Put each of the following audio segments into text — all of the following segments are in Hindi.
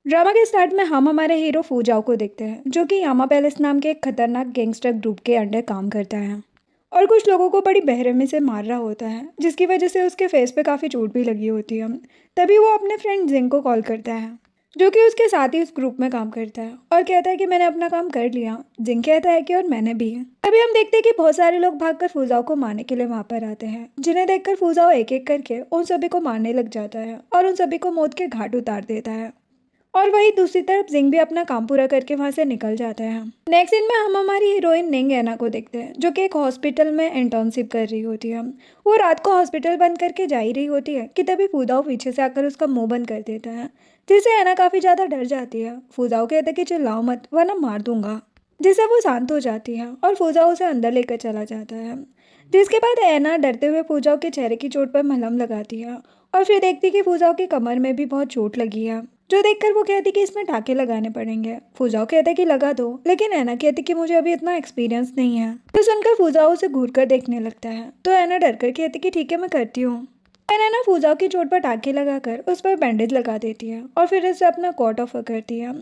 ड्रामा के स्टार्ट में हम हमारे हीरो फूजाओ को देखते हैं जो कि यामा पैलेस नाम के एक खतरनाक गैंगस्टर ग्रुप के अंडर काम करता है और कुछ लोगों को बड़ी बेरहमी से मार रहा होता है जिसकी वजह से उसके फेस पे काफ़ी चोट भी लगी होती है। तभी वो अपने फ्रेंड जिंग को कॉल करता है जो कि उसके साथ ही उस ग्रुप में काम करता है और कहता है कि मैंने अपना काम कर लिया। जिंग कहता है कि और मैंने भी। तभी हम देखते हैं कि बहुत सारे लोग भागकर फूजाओ को मारने के लिए वहां पर आते हैं जिन्हें देखकर फूजाओ एक एक करके उन सभी को मारने लग जाता है और उन सभी को मौत के घाट उतार देता है। और वही दूसरी तरफ जिंग भी अपना काम पूरा करके वहां से निकल जाता है। नेक्स्ट सीन में हम हमारी हीरोइन निंग एना को देखते हैं जो कि एक हॉस्पिटल में इंटर्नशिप कर रही होती है। वो रात को हॉस्पिटल बंद करके जा ही रही होती है कि तभी फूदाओ पीछे से आकर उसका मुंह बंद कर देता है जिससे एना काफी ज्यादा डर जाती है। फूजाओ कहता है कि चिल्लाओ मत वरना मार दूंगा, जिससे वो शांत हो जाती है और फूजाओ उसे अंदर लेकर चला जाता है। जिसके बाद एना डरते हुए फूजाओ के चेहरे की चोट पर मलहम लगाती है और फिर देखती कि फूजाओ की कमर में भी बहुत चोट लगी है, जो देखकर वो कहती कि इसमें टाके लगाने पड़ेंगे। फूजाओ कहते कि लगा दो, लेकिन एना कहती कि मुझे अभी इतना एक्सपीरियंस नहीं है। तो सुनकर फूजाओ उसे घूर कर देखने लगता है तो एना डर कर कहती कि ठीक है मैं करती हूँ। एना ना फूजाओ की चोट पर टाके लगाकर उस पर बैंडेज लगा देती है और फिर इसे अपना कोट ऑफर करती है,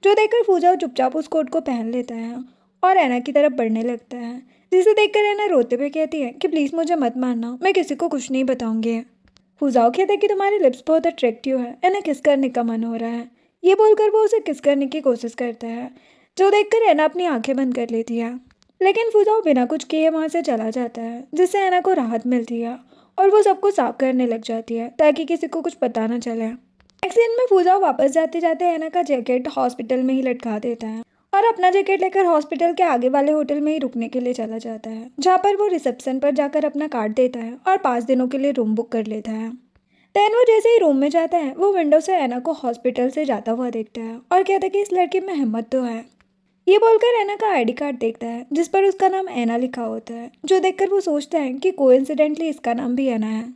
जो देखकर फूजाओ चुपचाप उस कोट को पहन लेता है और एना की तरफ बढ़ने लगता है। जिसे देखकर एना रोते हुए कहती है कि प्लीज़ मुझे मत मारना, मैं किसी को कुछ नहीं बताऊंगी। फुजाओ कहता है कि तुम्हारी लिप्स बहुत अट्रैक्टिव है, एना किस करने का मन हो रहा है। ये बोलकर वो उसे किस करने की कोशिश करता है, जो देखकर एना अपनी आंखें बंद कर लेती है। लेकिन फुजाओ बिना कुछ किए वहां से चला जाता है जिससे एना को राहत मिलती है और वो सबको साफ करने लग जाती है ताकि किसी को कुछ पता न चले। नेक्स्ट सीन में फुजाओ वापस जाते जाते एना का जैकेट हॉस्पिटल में ही लटका देता है और अपना जैकेट लेकर हॉस्पिटल के आगे वाले होटल में ही रुकने के लिए चला जाता है, जहाँ पर वो रिसेप्शन पर जाकर अपना कार्ड देता है और 5 दिनों के लिए रूम बुक कर लेता है। देन वो जैसे ही रूम में जाता है वो विंडो से एना को हॉस्पिटल से जाता हुआ देखता है और कहता है कि इस लड़की में हिम्मत तो है। ये बोलकर एना का आईडी कार्ड देखता है जिस पर उसका नाम एना लिखा होता है, जो देखकर वो सोचता है कि कोइंसिडेंटली इसका नाम भी एना है।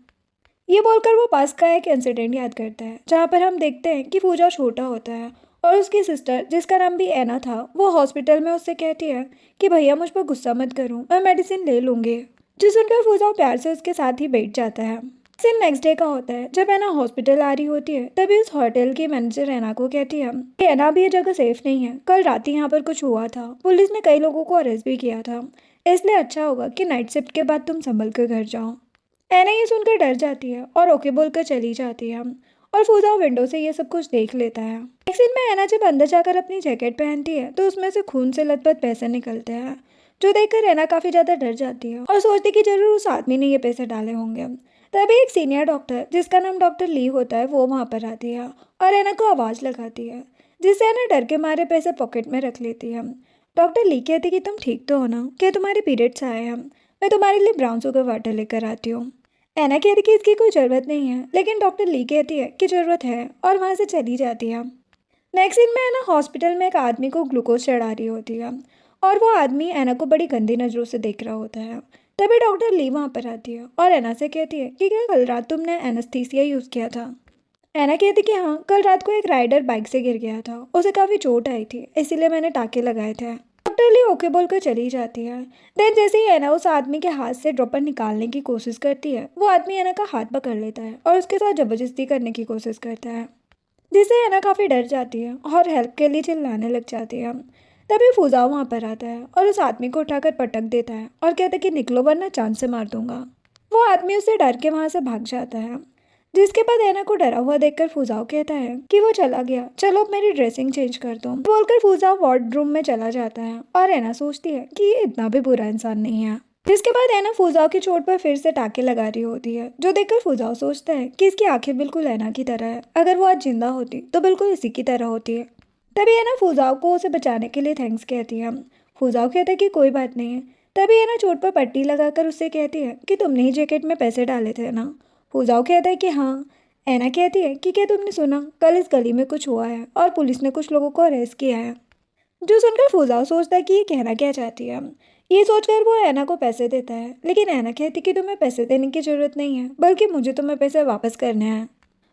ये बोलकर वो पास का एक इंसिडेंट याद करता है जहाँ पर हम देखते हैं कि पूजा छोटा होता है और उसकी सिस्टर जिसका नाम भी एना था वो हॉस्पिटल में उससे कहती है कि भैया मुझ पर गुस्सा मत करो, मैं मेडिसिन ले लूंगी। जो सुनकर पूजा प्यार से उसके साथ ही बैठ जाता है। सीन नेक्स्ट डे का होता है जब एना हॉस्पिटल आ रही होती है तभी उस होटल की मैनेजर एना को कहती है कि एना अभी ये जगह सेफ नहीं है, कल रात ही यहाँ पर कुछ हुआ था, पुलिस ने कई लोगों को अरेस्ट भी किया था, इसलिए अच्छा होगा कि नाइट शिफ्ट के बाद तुम संभल कर घर जाओ। एना ये सुनकर डर जाती है और ओके बोलकर चली जाती है और फूजा विंडो से ये सब कुछ देख लेता है। एक सीन में एना जब अंदर जाकर अपनी जैकेट पहनती है तो उसमें से खून से लथपथ पैसे निकलते हैं, जो देखकर एना काफी ज्यादा डर जाती है और सोचती कि जरूर उस आदमी ने ये पैसे डाले होंगे। तभी एक सीनियर डॉक्टर जिसका नाम डॉक्टर ली होता है वो वहां पर आती है और एना को आवाज लगाती है, जिससे एना डर के मारे पैसे पॉकेट में रख लेती है। डॉक्टर ली कहती कि तुम ठीक तो हो ना, क्या तुम्हारे पीरियड्स आए हैं, मैं तुम्हारे लिए ब्राउन शुगर वाटर लेकर आती हूँ। एना कहती कि इसकी कोई ज़रूरत नहीं है, लेकिन डॉक्टर ली कहती है कि ज़रूरत है और वहाँ से चली जाती है। नेक्स्ट सीन में एना हॉस्पिटल में एक आदमी को ग्लूकोज चढ़ा रही होती है और वो आदमी एना को बड़ी गंदी नज़रों से देख रहा होता है। तभी डॉक्टर ली वहाँ पर आती है और एना से कहती है कि क्या कल रात तुमने एनेस्थीसिया यूज़ किया था। एना कहती कि हाँ, कल रात को एक राइडर बाइक से गिर गया था, उसे काफ़ी चोट आई थी इसीलिए मैंने टाके लगाए थे। डॉक्टर ली ओके बोलकर चली जाती है। देन जैसे ही एना उस आदमी के हाथ से ड्रॉपर निकालने की कोशिश करती है वो आदमी एना का हाथ पकड़ लेता है और उसके साथ जबरदस्ती करने की कोशिश करता है, जिससे एना काफ़ी डर जाती है और हेल्प के लिए चिल्लाने लग जाती है। तभी फुजाओ वहाँ पर आता है और उस आदमी को उठाकर पटक देता है और कहता है कि निकलो वरना चांद से मार दूंगा। वो आदमी उससे डर के वहाँ से भाग जाता है। जिसके बाद एना को डरा हुआ देखकर फुजाओ कहता है कि वो चला गया, चलो अब मेरी ड्रेसिंग चेंज कर दो। बोलकर फुजाओ वार्डरूम में चला जाता है और एना सोचती है कि ये इतना भी बुरा इंसान नहीं है। जिसके बाद एना फुजाओ की चोट पर फिर से टाके लगा रही होती है, जो देखकर फुजाओ सोचता है कि इसकी आंखें बिल्कुल एना की तरह है, अगर वो आज जिंदा होती तो बिल्कुल इसी की तरह होती है। तभी एना फुजाओ को उसे बचाने के लिए थैंक्स कहती है। फुजाओ कहता है कि कोई बात नहीं है। तभी एना चोट पर पट्टी लगाकर उससे कहती है कि तुमने ही जैकेट में पैसे डाले थे ना। फुजाओ कहता है कि हाँ। एना कहती है कि क्या तुमने सुना, कल इस गली में कुछ हुआ है और पुलिस ने कुछ लोगों को अरेस्ट किया है। जो सुनकर फुजाओ सोचता है कि ये कहना क्या चाहती है। ये सोचकर वो एना को पैसे देता है, लेकिन एना कहती कि तुम्हें पैसे देने की जरूरत नहीं है, बल्कि मुझे तुम्हें पैसे वापस करने हैं।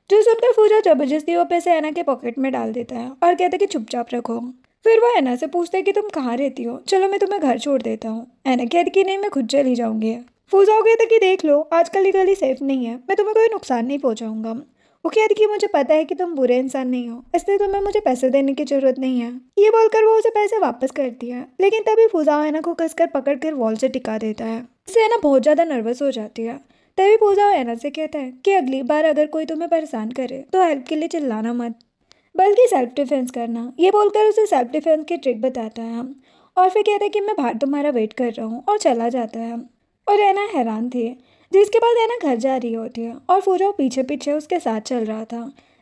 जो सुनकर फुजा जबरदस्ती वो पैसे एना के पॉकेट में डाल देता है और कहता है कि चुपचाप रखो। फिर वो एना से पूछता है कि तुम कहाँ रहती हो, चलो मैं तुम्हें घर छोड़ देता हूँ। एना कहती कि नहीं, मैं खुद चली जाऊंगी। फुजाओ कहता कि देख लो, आजकल ये गली सेफ नहीं है, मैं तुम्हें कोई नुकसान नहीं पहुंचाऊंगा। वो कहती कि मुझे पता है कि तुम बुरे इंसान नहीं हो, इसलिए तुम्हें मुझे पैसे देने की जरूरत नहीं है। ये बोलकर वो उसे पैसे वापस करती है, लेकिन तभी फुजाओ ऐना को कसकर पकड़कर वॉल से टिका देता है। इससे ऐना बहुत ज़्यादा नर्वस हो जाती है। तभी फुजाओ ऐना से कहता है कि अगली बार अगर कोई तुम्हें परेशान करे तो हेल्प के लिए चिल्लाना मत, बल्कि सेल्फ डिफेंस करना। ये बोलकर उसे सेल्फ डिफेंस की ट्रिक बताता है और फिर कहता है कि मैं बाहर तुम्हारा वेट कर रहा हूँ, और चला जाता है। और ऐना हैरान थी। जिसके बाद ऐना घर जा रही होती है और फुजाओ पीछे पीछे उसके साथ चल रहा था,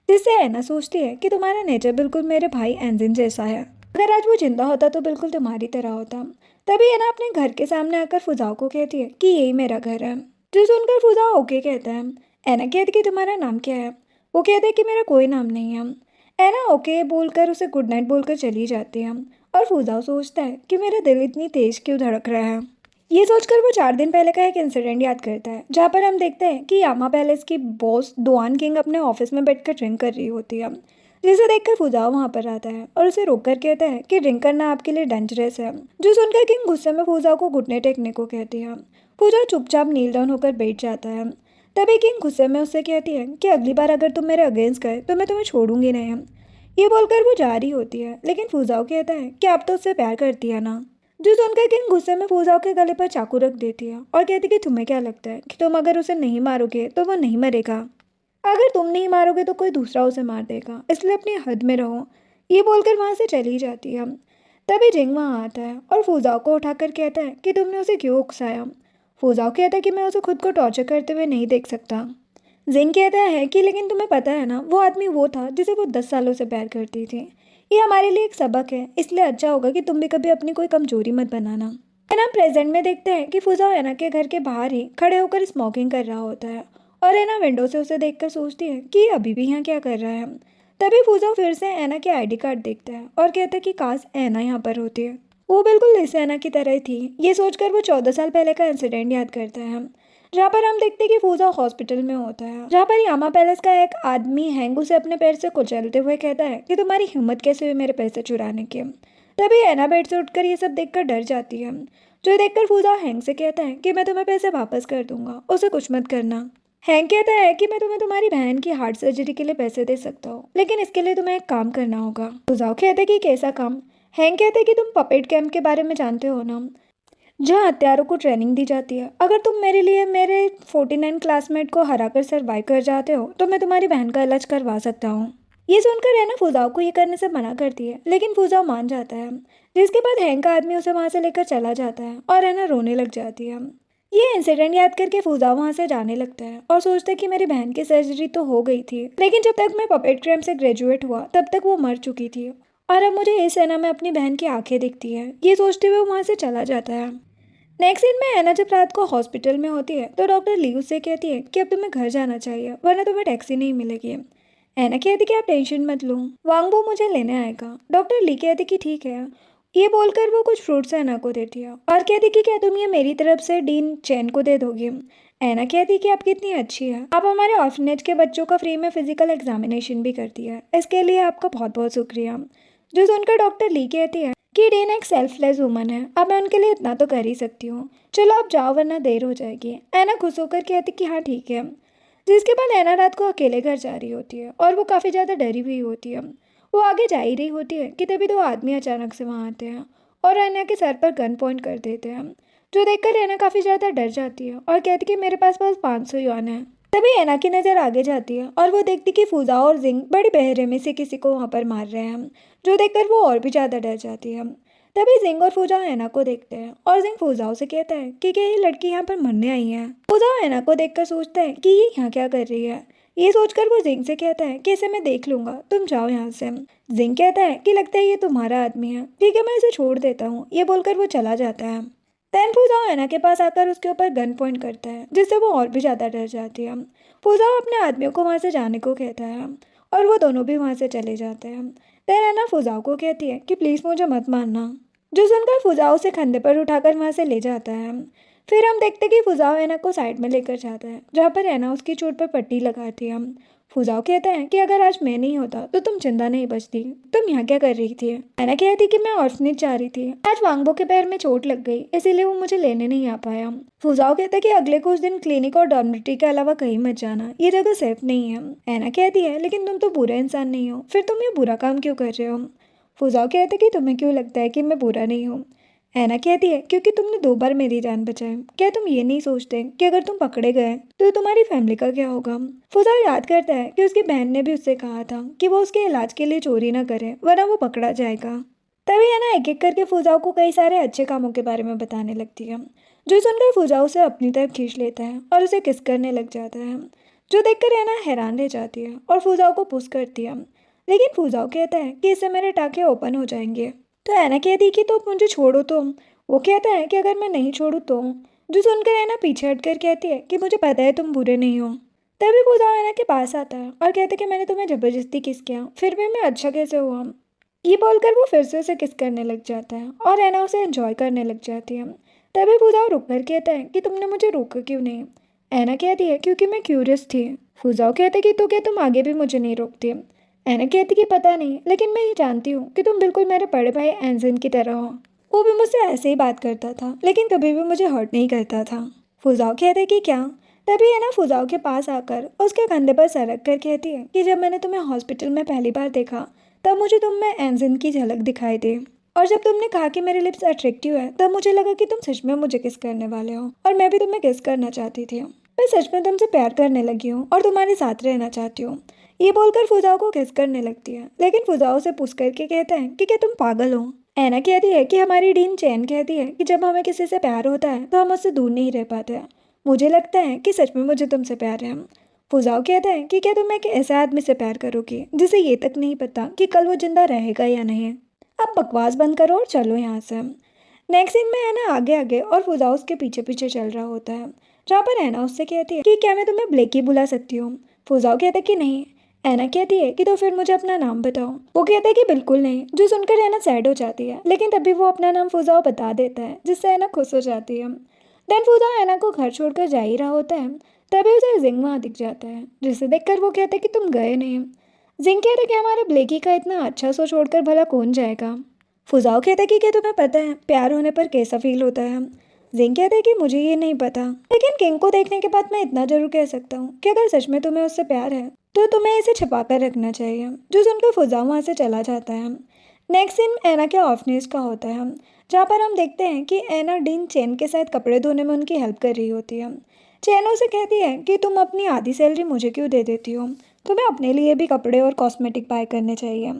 जिससे ऐना सोचती है कि तुम्हारा नेचर बिल्कुल मेरे भाई एंजिन जैसा है। अगर आज वो जिंदा होता तो बिल्कुल तुम्हारी तरह होता। तभी ऐना अपने घर के सामने आकर फुजाओ को कहती है कि यही मेरा घर है। जो सुनकर फुजाओ ओके कहता है। ऐना कहती कि तुम्हारा नाम क्या है। वो कहते हैं कि मेरा कोई नाम नहीं है। ऐना ओके बोलकर उसे गुड नाइट बोलकर चली जाती है। और फुजाओ सोचता है कि मेरा दिल इतनी तेज क्यों धड़क रहा है। ये सोचकर वो 4 दिन पहले का एक इंसिडेंट याद करता है, जहाँ पर हम देखते हैं कि यामा पैलेस की बॉस दुआन किंग अपने ऑफिस में बैठकर ड्रिंक कर रही होती है, जिसे देखकर फुजाओ वहाँ पर आता है और उसे रोककर कहता है कि ड्रिंक करना आपके लिए डेंजरस है। जो सुनकर किंग गुस्से में फुजाओ को घुटने टेकने को कहती है। फुजाओ चुपचाप नील डाउन होकर बैठ जाता है। तभी किंग गुस्से में उससे कहती है कि अगली बार अगर तुम मेरे अगेंस्ट गए तो मैं तुम्हें छोड़ूंगी नहीं। ये बोलकर वो जा रही होती है, लेकिन फुजाओ कहता है कि आप तो उससे प्यार करती है ना। जो सुनकर किंग गुस्से में फुजाओ के गले पर चाकू रख देती है और कहती कि तुम्हें क्या लगता है कि तुम अगर उसे नहीं मारोगे तो वो नहीं मरेगा। अगर तुम नहीं मारोगे तो कोई दूसरा उसे मार देगा, इसलिए अपनी हद में रहो। ये बोलकर वहाँ से चली जाती है। तभी जिंग वहाँ आता है और फुजाओ को उठाकर कहता है कि तुमने उसे क्यों उकसाया। फुजाओ कहता है कि मैं उसे खुद को टॉर्चर करते हुए नहीं देख सकता। जिंग कहता है कि लेकिन तुम्हें पता है ना, वो आदमी वो था जिसे वो 10 सालों से प्यार करती थी। ये हमारे लिए एक सबक है, इसलिए अच्छा होगा कि तुम भी कभी अपनी कोई कमजोरी मत बनाना। एना प्रेजेंट में देखते हैं कि फुजाओ एना के घर के बाहर ही खड़े होकर स्मोकिंग कर रहा होता है और एना विंडो से उसे देखकर सोचती है कि ये अभी भी यहाँ क्या कर रहा है। तभी फुजाओ फिर से एना के आईडी कार्ड देखता है और कहता है कि काश एना यहाँ पर होती है। वो बिल्कुल इस एना की तरह थी। ये सोचकर वो 14 साल पहले का इंसिडेंट याद करता है, जहाँ पर हम देखते हैं कि फुजाओ हॉस्पिटल में होता है, जहाँ पर यामा पैलेस का एक आदमी हैंग उसे अपने पैर से कुचलते हुए कहता है कि तुम्हारी हिम्मत कैसे हुई मेरे पैसे चुराने की। तभी एना बेड से उठकर ये सब देखकर डर जाती है। जो देखकर फुजाओ हैंग से कहता है कि मैं तुम्हें पैसे वापस कर दूंगा, उसे कुछ मत करना। हैंग कहता है कि मैं तुम्हें तुम्हारी बहन की हार्ट सर्जरी के लिए पैसे दे सकता हूँ, लेकिन इसके लिए तुम्हें एक काम करना होगा। फुजाओ कहता है कि कैसा काम। हैंग कहते हैं कि तुम पपेट कैंप के बारे में जानते हो ना, जहाँ हत्यारों को ट्रेनिंग दी जाती है। अगर तुम मेरे लिए मेरे 49 क्लासमेट को हराकर सर्वाइव कर जाते हो तो मैं तुम्हारी बहन का इलाज करवा सकता हूँ। ये सुनकर है ना फुजाओ को ये करने से मना करती है, लेकिन फुजाओ मान जाता है। जिसके बाद हैंग का आदमी उसे वहाँ से लेकर चला जाता है और है ना रोने लग जाती है। ये इंसिडेंट याद करके फुजाओ वहाँ से जाने लगता है और सोचता है कि मेरी बहन की सर्जरी तो हो गई थी, लेकिन जब तक मैं पपेट क्रैम्प से ग्रेजुएट हुआ तब तक वो मर चुकी थी और अब मुझे इस सेना में अपनी बहन की आंखें दिखती है। ये सोचते हुए वहाँ से चला जाता है। नेक्स्ट सीन में ऐना जब रात को हॉस्पिटल में होती है तो डॉक्टर ली उससे कहती है कि अब तुम्हें घर जाना चाहिए, वरना तुम्हें टैक्सी नहीं मिलेगी। ऐना कहती कि आप टेंशन मत लो, वांगबो मुझे लेने आएगा। डॉक्टर ली कहती कि ठीक है। ये बोलकर वो कुछ फ्रूट्स ऐना को देती है और कहती कि क्या तुम ये मेरी तरफ से डीन चैन को दे दोगे। ऐना कहती कि आप कितनी अच्छी है, आप हमारे ऑर्फनेज के बच्चों का फ्री में फिजिकल एग्जामिनेशन भी करती है, इसके लिए आपका बहुत बहुत शुक्रिया। जो सुनकर डॉक्टर ली कहती है कि डीन एक सेल्फलेस वुमन है, अब मैं उनके लिए इतना तो कर ही सकती हूँ, चलो आप जाओ वरना देर हो जाएगी। ऐना खुश होकर कहती कि हाँ ठीक है। जिसके बाद ऐना रात को अकेले घर जा रही होती है और वो काफ़ी ज़्यादा डरी हुई होती है। वो आगे जा ही रही होती है कि तभी 2 आदमी अचानक से वहाँ आते हैं और ऐना के सर पर गन पॉइंट कर देते हैं। जो देखकर ऐना काफ़ी ज़्यादा डर जाती है और कहती कि मेरे पास बस 500 युआन है। तभी ऐना की नज़र आगे जाती है और वो देखती कि फुजाओ और जिंग बड़ी बेरहमी से किसी को वहाँ पर मार रहे हैं। जो देखकर वो और भी ज़्यादा डर जाती है। तभी जिंग और फुजाओ ऐना को देखते हैं और जिंग फुजाओ से कहता है कि क्या ये लड़की यहाँ पर मरने आई है। फुजाओ ऐना को देखकर सोचता है कि ये यहाँ क्या कर रही है। ये सोचकर वो जिंग से कहता है कि इसे मैं देख लूंगा, तुम जाओ यहाँ से। जिंग कहता है कि लगता है ये तुम्हारा आदमी है, ठीक है मैं इसे छोड़ देता हूँ। ये बोलकर वो चला जाता है। तैन फुजाओ ऐना के पास आकर उसके ऊपर गन पॉइंट करता है, जिससे वो और भी ज़्यादा डर जाती है। फुजाओ अपने आदमियों को वहाँ से जाने को कहता है और वो दोनों भी वहाँ से चले जाते हैं। तैन ऐना फुजाओ को कहती है कि प्लीज़ मुझे मत मारना। जो सुनकर फुजाओ से कंधे पर उठाकर वहाँ से ले जाता है। फिर हम देखते कि फुजाओ ऐना को साइड में लेकर जाता है, जहाँ पर ऐना उसकी चोट पर पट्टी लगाती है। फुजाओ कहता है कि अगर आज मैं नहीं होता तो तुम जिंदा नहीं बचती। तुम यहाँ क्या कर रही थी? ऐना कहती कि मैं ऑर्फनेज जा रही थी। आज वांगबो के पैर में चोट लग गई, इसीलिए वो मुझे लेने नहीं आ पाया। फुजाओ कहता है कि अगले कुछ दिन क्लिनिक और डॉर्मेट्री के अलावा कहीं मत जाना, ये जगह सेफ नहीं है। ऐना कहती है लेकिन तुम तो बुरा इंसान नहीं हो, फिर तुम ये बुरा काम क्यों कर रहे हो? फुजाओ कहता है कि तुम्हें क्यों लगता है कि मैं बुरा नहीं हूँ? ऐना कहती है क्योंकि तुमने 2 बार मेरी जान बचाई। क्या तुम ये नहीं सोचते कि अगर तुम पकड़े गए तो तुम्हारी फैमिली का क्या होगा? फुजाओ याद करता है कि उसकी बहन ने भी उससे कहा था कि वो उसके इलाज के लिए चोरी ना करे, वरना वो पकड़ा जाएगा। तभी है ना एक एक करके फुजाओ को कई सारे अच्छे कामों के बारे में बताने लगती है, जो सुनकर फुजाओ उसे अपनी तरफ खींच लेता है और उसे किस करने लग जाता है, जो देखकर है ना हैरान रह जाती है और फुजाओ को पुश करती है। लेकिन फुजाओ कहता है कि इससे मेरे टाँके ओपन हो जाएंगे। तो ऐना कहती कि तो मुझे छोड़ो। तो वो कहता है कि अगर मैं नहीं छोड़ूँ तो, जो सुनकर ऐना पीछे हटकर कहती है कि मुझे पता है तुम बुरे नहीं हो। तभी फुजाओ ऐना के पास आता है और कहता है कि मैंने तुम्हें ज़बरदस्ती किस किया, फिर भी मैं अच्छा कैसे हुआ? ये बोलकर वो फिर से उसे किस करने लग जाता है और ऐना उसे एंजॉय करने लग जाती है। तभी फुजाओ रुक कर कहता है कि तुमने मुझे रोका क्यों नहीं? ऐना कहती है क्योंकि मैं क्यूरियस थी। फुजाओ कहते कि तो क्या तुम आगे भी मुझे नहीं रोकती? ऐना कहती कि पता नहीं, लेकिन मैं ये जानती हूँ कि तुम बिल्कुल मेरे बड़े भाई एंजिन की तरह हो। वो भी मुझसे ऐसे ही बात करता था, लेकिन कभी भी मुझे हर्ट नहीं करता था। फुजाओ कहते कि क्या? तभी है ना फुजाओ के पास आकर उसके कंधे पर सर रख कर कहती है कि जब मैंने तुम्हें हॉस्पिटल में पहली बार देखा तब मुझे तुम में एंजिन की झलक दिखाई दी, और जब तुमने कहा कि मेरे लिप्स अट्रैक्टिव है तब मुझे लगा कि तुम सच में मुझे किस करने वाले हो, और मैं भी तुम्हें किस करना चाहती थी। मैं सच में तुमसे प्यार करने लगी हूँ और तुम्हारे साथ रहना चाहती हूँ। ये बोलकर फुजाओ को किस करने लगती है, लेकिन फुजाओ से पूछ करके कहता है कि क्या तुम पागल हो? ऐना कहती है कि हमारी डीन चैन कहती है कि जब हमें किसी से प्यार होता है तो हम उससे दूर नहीं रह पाते। मुझे लगता है कि सच में मुझे तुमसे प्यार है। फुजाओ कहता है कि क्या तुम एक ऐसे आदमी से प्यार करोगी जिसे ये तक नहीं पता कि कल वो जिंदा रहेगा या नहीं? अब बकवास बंद करो और चलो यहाँ से। नेक्स्ट सीन में ऐना आगे आगे और फुजाओ उसके पीछे पीछे चल रहा होता है, जहाँ पर ऐना उससे कहती है कि क्या मैं तुम्हें ब्लेकी बुला सकती हूँ? फुजाओ कहता है कि नहीं। ऐना कहती है कि तो फिर मुझे अपना नाम बताओ। वो कहता है कि बिल्कुल नहीं, जो सुनकर ऐना सैड हो जाती है, लेकिन तभी वो अपना नाम फुजाओ बता देता है, जिससे ऐना खुश हो जाती है। देन फुजाओ ऐना को घर छोड़कर जा ही रहा होता है, तभी उसे जिंग वहाँ दिख जाता है, जिसे देखकर वो कहता है कि तुम गए नहीं। जिंग कहता है कि हमारे ब्लेकी का इतना अच्छा सो छोड़कर भला कौन जाएगा? फुजाओ कहता है कि क्या तुम्हें पता है प्यार होने पर कैसा फील होता है? जिंग कहता है कि मुझे ये नहीं पता, लेकिन किंग को देखने के बाद मैं इतना जरूर कह सकता हूँ कि अगर सच में तुम्हें उससे प्यार है तो तुम्हें इसे छिपा कर रखना चाहिए। जो सुनकर फुजाओ वहाँ से चला जाता है। नेक्स्ट सीन ऐना के ऑर्फनेज का होता है, जहाँ पर हम देखते हैं कि ऐना डीन चैन के साथ कपड़े धोने में उनकी हेल्प कर रही होती है। चैन उसे कहती है कि तुम अपनी आधी सैलरी मुझे क्यों दे देती हो, तुम्हें अपने लिए भी कपड़े और कॉस्मेटिक बाय करने चाहिए।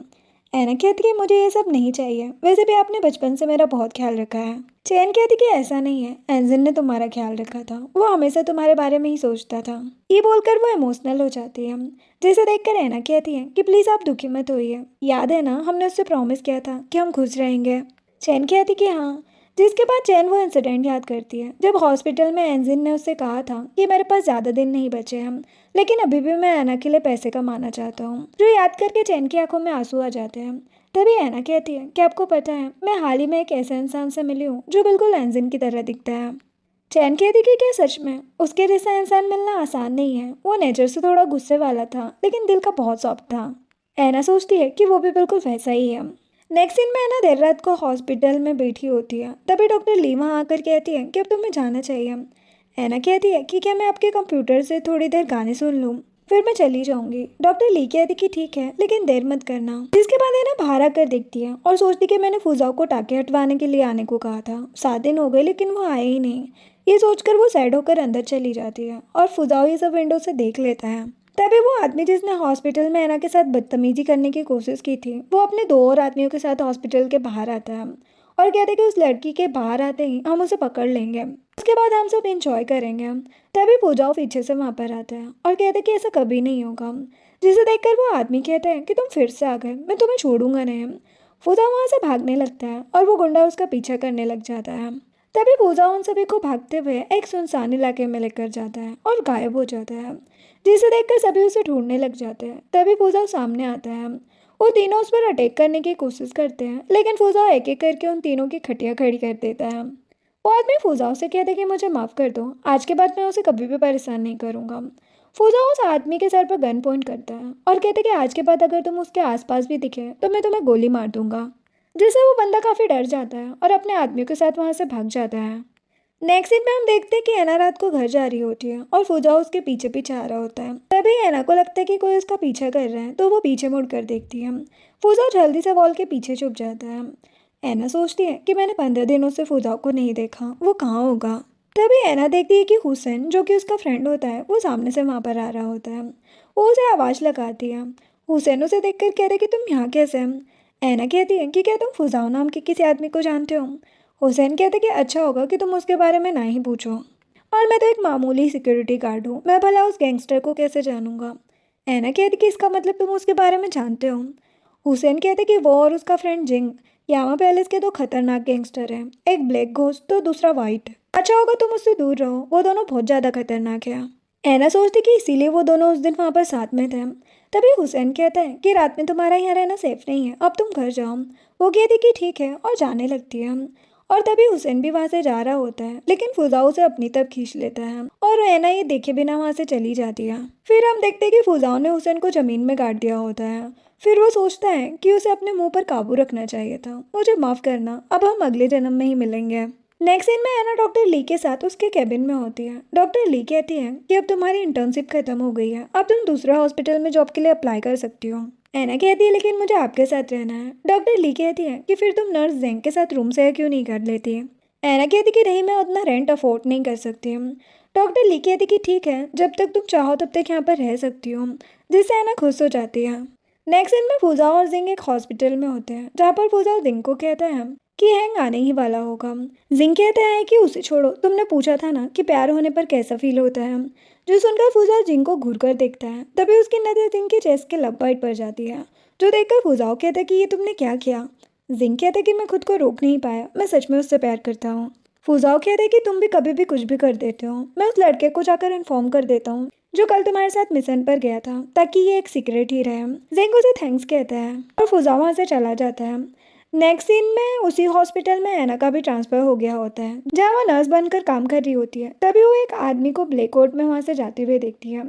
ऐना कहती है मुझे ये सब नहीं चाहिए, वैसे भी आपने बचपन से मेरा बहुत ख्याल रखा है। चैन कहती कि ऐसा नहीं है, एंजिन ने तुम्हारा ख्याल रखा था, वो हमेशा तुम्हारे बारे में ही सोचता था। ये बोलकर वो इमोशनल हो जाती है, जिसे देखकर ऐना कहती है कि प्लीज़ आप दुखी मत होइए, याद है ना हमने उससे प्रॉमिस किया था कि हम खुश रहेंगे? चैन कहती कि हाँ। जिसके बाद चैन वो इंसिडेंट याद करती है जब हॉस्पिटल में एंजिन ने उससे कहा था कि मेरे पास ज़्यादा दिन नहीं बचे हैं, लेकिन अभी भी मैं ऐना के लिए पैसे कमाना चाहता हूँ। जो याद करके चैन की आंखों में आंसू आ जाते हैं। तभी ऐना कहती है कि आपको पता है मैं हाल ही में एक ऐसे इंसान से मिली हूँ जो बिल्कुल एंजिन की तरह दिखता है। चैन कहती कि क्या सच में? उसके जैसा इंसान मिलना आसान नहीं है, वो नेचर से थोड़ा गुस्से वाला था लेकिन दिल का बहुत सॉफ्ट था। ऐना सोचती है कि वो भी बिल्कुल वैसा ही है। नेक्स्ट दिन में ऐना देर रात को हॉस्पिटल में बैठी होती है, तभी डॉक्टर ली वहाँ आकर कहती है कि अब तुम्हें जाना चाहिए। ऐना कहती है कि क्या मैं आपके कंप्यूटर से थोड़ी देर गाने सुन लूँ, फिर मैं चली जाऊंगी। डॉक्टर ली कहती कि ठीक है, लेकिन देर मत करना। जिसके बाद ऐना बाहर आकर देखती है और सोचती कि मैंने फुजाओ को टाँके हटवाने के लिए आने को कहा था, 7 दिन हो गए लेकिन वो आए ही नहीं। ये सोचकर वो सैड होकर अंदर चली जाती है और फुजाओ ये सब विंडो से देख लेता है। तभी वो आदमी जिसने हॉस्पिटल में ऐना के साथ बदतमीजी करने की कोशिश की थी, वो अपने 2 और आदमियों के साथ हॉस्पिटल के बाहर आता है और कहते हैं कि उस लड़की के बाहर आते ही हम उसे पकड़ लेंगे, उसके बाद हम सब इंजॉय करेंगे। तभी पूजाओ पीछे से वहाँ पर आता है और कहते हैं कि ऐसा कभी नहीं होगा। जिसे देखकर वो आदमी कहते हैं कि तुम फिर से आ गए, मैं तुम्हें छोड़ूंगा नहीं। पूजा वहाँ से भागने लगता है और वो गुंडा उसका पीछा करने लग जाता है। तभी पूजा उन सभी को भागते हुए एक सुनसान इलाके में लेकर जाता है और गायब हो जाता है, जिसे देखकर सभी उसे ढूंढने लग जाते हैं। तभी पूजा सामने आता है, वो तीनों उस पर अटैक करने की कोशिश करते हैं, लेकिन फुजाओ एक एक करके उन तीनों की खटिया खड़ी कर देता है। वो आदमी फुजाओ से कहता है कि मुझे माफ़ कर दो, आज के बाद मैं उसे कभी भी परेशान नहीं करूँगा। फूजा उस आदमी के सर पर गन पॉइंट करता है और कहते कि आज के बाद अगर तुम उसके आसपास भी दिखे तो मैं तुम्हें गोली मार दूंगा। जिससे वो बंदा काफ़ी डर जाता है और अपने आदमियों के साथ वहाँ से भाग जाता है। नेक्स्ट सीन में हम देखते हैं कि ऐना रात को घर जा रही होती है और फूजा उसके पीछे पीछे आ रहा होता है। तभी ऐना को लगता है कि कोई उसका पीछा कर रहा है तो वो पीछे मुड़ कर देखती है। फूजा जल्दी से वॉल के पीछे छुप जाता है। ऐना सोचती है कि मैंने 15 दिनों से फूजा को नहीं देखा, वो कहाँ होगा। तभी ऐना देखती है कि हुसैन जो कि उसका फ्रेंड होता है वो सामने से वहाँ पर आ रहा होता है। वो उसे आवाज़ लगाती है। हुसैन उसे देखकर कहता है कि तुम यहाँ कैसे। ऐना कहती है कि क्या तुम फुजाओ नाम के किसी आदमी को जानते हो। हुसैन कहते कि अच्छा होगा कि तुम उसके बारे में ना ही पूछो, और मैं तो एक मामूली सिक्योरिटी गार्ड हूँ, मैं भला उस गैंगस्टर को कैसे जानूंगा। ऐना कहती कि इसका मतलब तुम उसके बारे में जानते हो। हुसैन कहते कि वो और उसका फ्रेंड जिंग यामा पैलेस के दो खतरनाक गैंगस्टर हैं, एक ब्लैक घोस्ट तो दूसरा वाइट। अच्छा होगा तुम उससे दूर रहो, वो दोनों बहुत ज़्यादा खतरनाक है। ऐना सोचती कि इसीलिए वो दोनों उस दिन वहाँ पर साथ में थे। तभी हुसैन कहता है कि रात में तुम्हारा यहाँ रहना सेफ नहीं है, अब तुम घर जाओ। वो कहती कि ठीक है और जाने लगती है। और तभी हुसैन भी वहाँ से जा रहा होता है, लेकिन फुजाओ उसे अपनी तरफ खींच लेता है और ऐना ये देखे बिना वहाँ से चली जाती है। फिर हम देखते हैं कि फुजाओ ने हुसैन को ज़मीन में गाड़ दिया होता है। फिर वो सोचता है कि उसे अपने मुंह पर काबू रखना चाहिए था, मुझे माफ़ करना, अब हम अगले जन्म में ही मिलेंगे। नेक्स्ट सीन में ऐना डॉक्टर ली के साथ उसके कैबिन में होती है। डॉक्टर ली कहती है कि अब तुम्हारी इंटर्नशिप खत्म हो गई है, अब तुम दूसरे हॉस्पिटल में जॉब के लिए अप्लाई कर सकती हो। ऐना कहती है लेकिन मुझे आपके साथ रहना है। डॉक्टर ली कहती है कि फिर तुम नर्स जेंग के साथ रूम शेयर क्यों नहीं कर लेती। ऐना कहती कि नहीं, मैं उतना रेंट अफोर्ड नहीं कर सकती। डॉक्टर ली कहती कि ठीक है, जब तक तुम चाहो तब तक यहाँ पर रह सकती हो। जिससे ऐना खुश हो जाती है। नेक्स्ट सीन में फूजाओ और जिंग एक हॉस्पिटल में होते हैं, जहाँ पर फूजाओ जिंग को कहता है कि हैंग आने ही वाला होगा। जिंग कहता है कि उसे छोड़ो, तुमने पूछा था ना कि प्यार होने पर कैसा फील होता है। जो सुनकर फूजाओ जिंग को घूर कर देखता है, तभी उसकी नज़र जिंग के चेस्ट के लब बाइट पर जाती है। जो देखकर फूजाओ कहता है कि ये तुमने क्या किया। जिंग कहता है कि मैं खुद को रोक नहीं पाया, मैं सच में उससे प्यार करता हूँ। फूजाओ कहता है कि तुम भी कभी भी कुछ भी कर देते हो, मैं उस लड़के को जाकर इन्फॉर्म कर देता हूँ जो कल तुम्हारे साथ मिशन पर गया था, ताकि ये एक सीक्रेट ही रहे। जिंग उसे थैंक्स कहता है और फुजाओ वहाँ से चला जाता है। नेक्स्ट सीन में उसी हॉस्पिटल में ऐना का भी ट्रांसफर हो गया होता है, जहाँ वो नर्स बनकर काम कर रही होती है। तभी वो एक आदमी को ब्लैक कोट में वहाँ से जाते हुए देखती है,